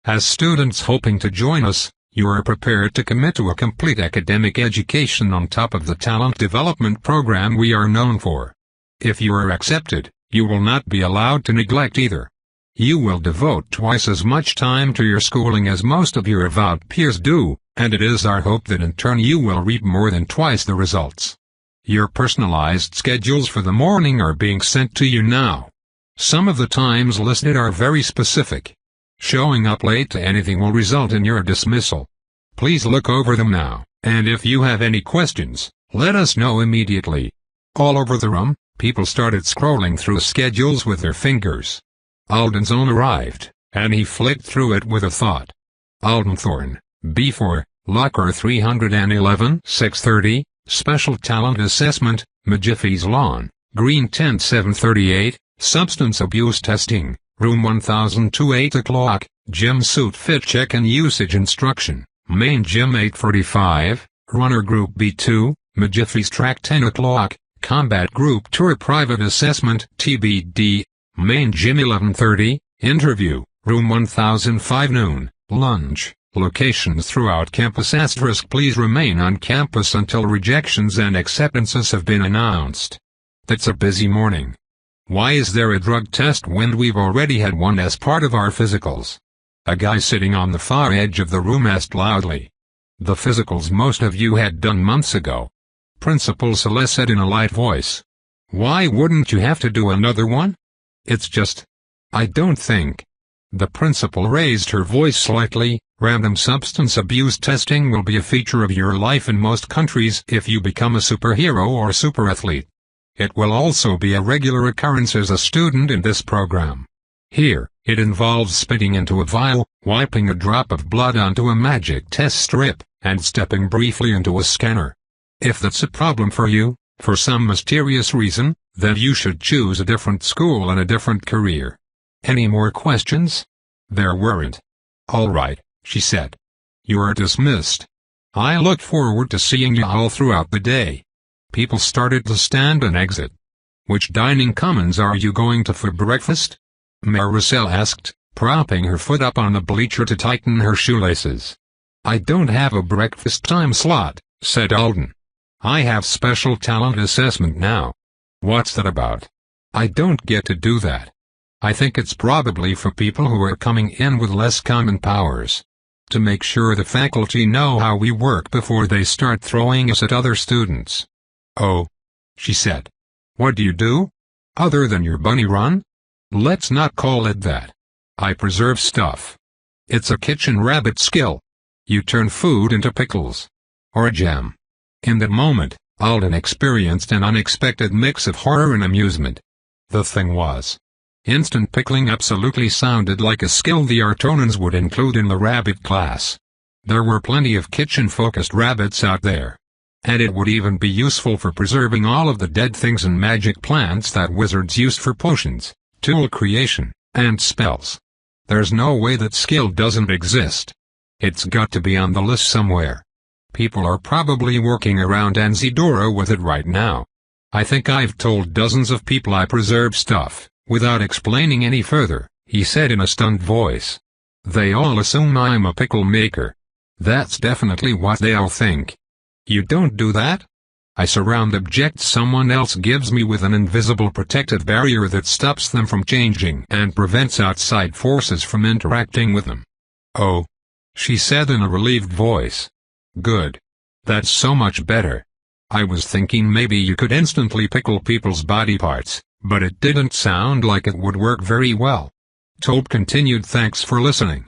As students hoping to join us, you are prepared to commit to a complete academic education on top of the talent development program we are known for. If you are accepted, you will not be allowed to neglect either. You will devote twice as much time to your schooling as most of your avowed peers do, and it is our hope that in turn you will reap more than twice the results. Your personalized schedules for the morning are being sent to you now. Some of the times listed are very specific. Showing up late to anything will result in your dismissal. Please look over them now, and if you have any questions, let us know immediately. All over the room, people started scrolling through schedules with their fingers. Alden's own arrived, and he flicked through it with a thought. Aldenthorne, B4, Locker 311, 6:30, Special Talent Assessment, Majiffy's Lawn, Green Tent 7:38, Substance Abuse Testing, Room 1002 8 o'clock, Gym Suit Fit Check and Usage Instruction, Main Gym 8:45, Runner Group B2, Majiffy's Track 10 o'clock, Combat Group Tour Private Assessment TBD, Main Gym 11:30, Interview, Room 1005 noon, Lunch, Locations throughout campus *. Please remain on campus until rejections and acceptances have been announced. That's a busy morning. Why is there a drug test when we've already had one as part of our physicals? A guy sitting on the far edge of the room asked loudly. The physicals most of you had done months ago. Principal Celeste said in a light voice. Why wouldn't you have to do another one? It's just, I don't think. The principal raised her voice slightly. Random substance abuse testing will be a feature of your life in most countries if you become a superhero or superathlete. It will also be a regular occurrence as a student in this program. Here, it involves spitting into a vial, wiping a drop of blood onto a magic test strip, and stepping briefly into a scanner. If that's a problem for you, for some mysterious reason, then you should choose a different school and a different career. Any more questions? There weren't. All right, she said. You are dismissed. I look forward to seeing you all throughout the day. People started to stand and exit. Which dining commons are you going to for breakfast? Mare Russell asked, propping her foot up on the bleacher to tighten her shoelaces. I don't have a breakfast time slot, said Alden. I have special talent assessment now. What's that about? I don't get to do that. I think it's probably for people who are coming in with less common powers. To make sure the faculty know how we work before they start throwing us at other students. Oh, she said. What do you do? Other than your bunny run? Let's not call it that. I preserve stuff. It's a kitchen rabbit skill. You turn food into pickles. Or a jam. In that moment, Alden experienced an unexpected mix of horror and amusement. The thing was, instant pickling absolutely sounded like a skill the Artonans would include in the rabbit class. There were plenty of kitchen-focused rabbits out there. And it would even be useful for preserving all of the dead things and magic plants that wizards used for potions, tool creation, and spells. There's no way that skill doesn't exist. It's got to be on the list somewhere. People are probably working around Anzidora with it right now. I think I've told dozens of people I preserve stuff, without explaining any further, he said in a stunned voice. They all assume I'm a pickle maker. That's definitely what they'll think. You don't do that? I surround objects someone else gives me with an invisible protective barrier that stops them from changing and prevents outside forces from interacting with them. Oh, she said in a relieved voice. Good. That's so much better. I was thinking maybe you could instantly pickle people's body parts, but it didn't sound like it would work very well. Tope continued, thanks for listening.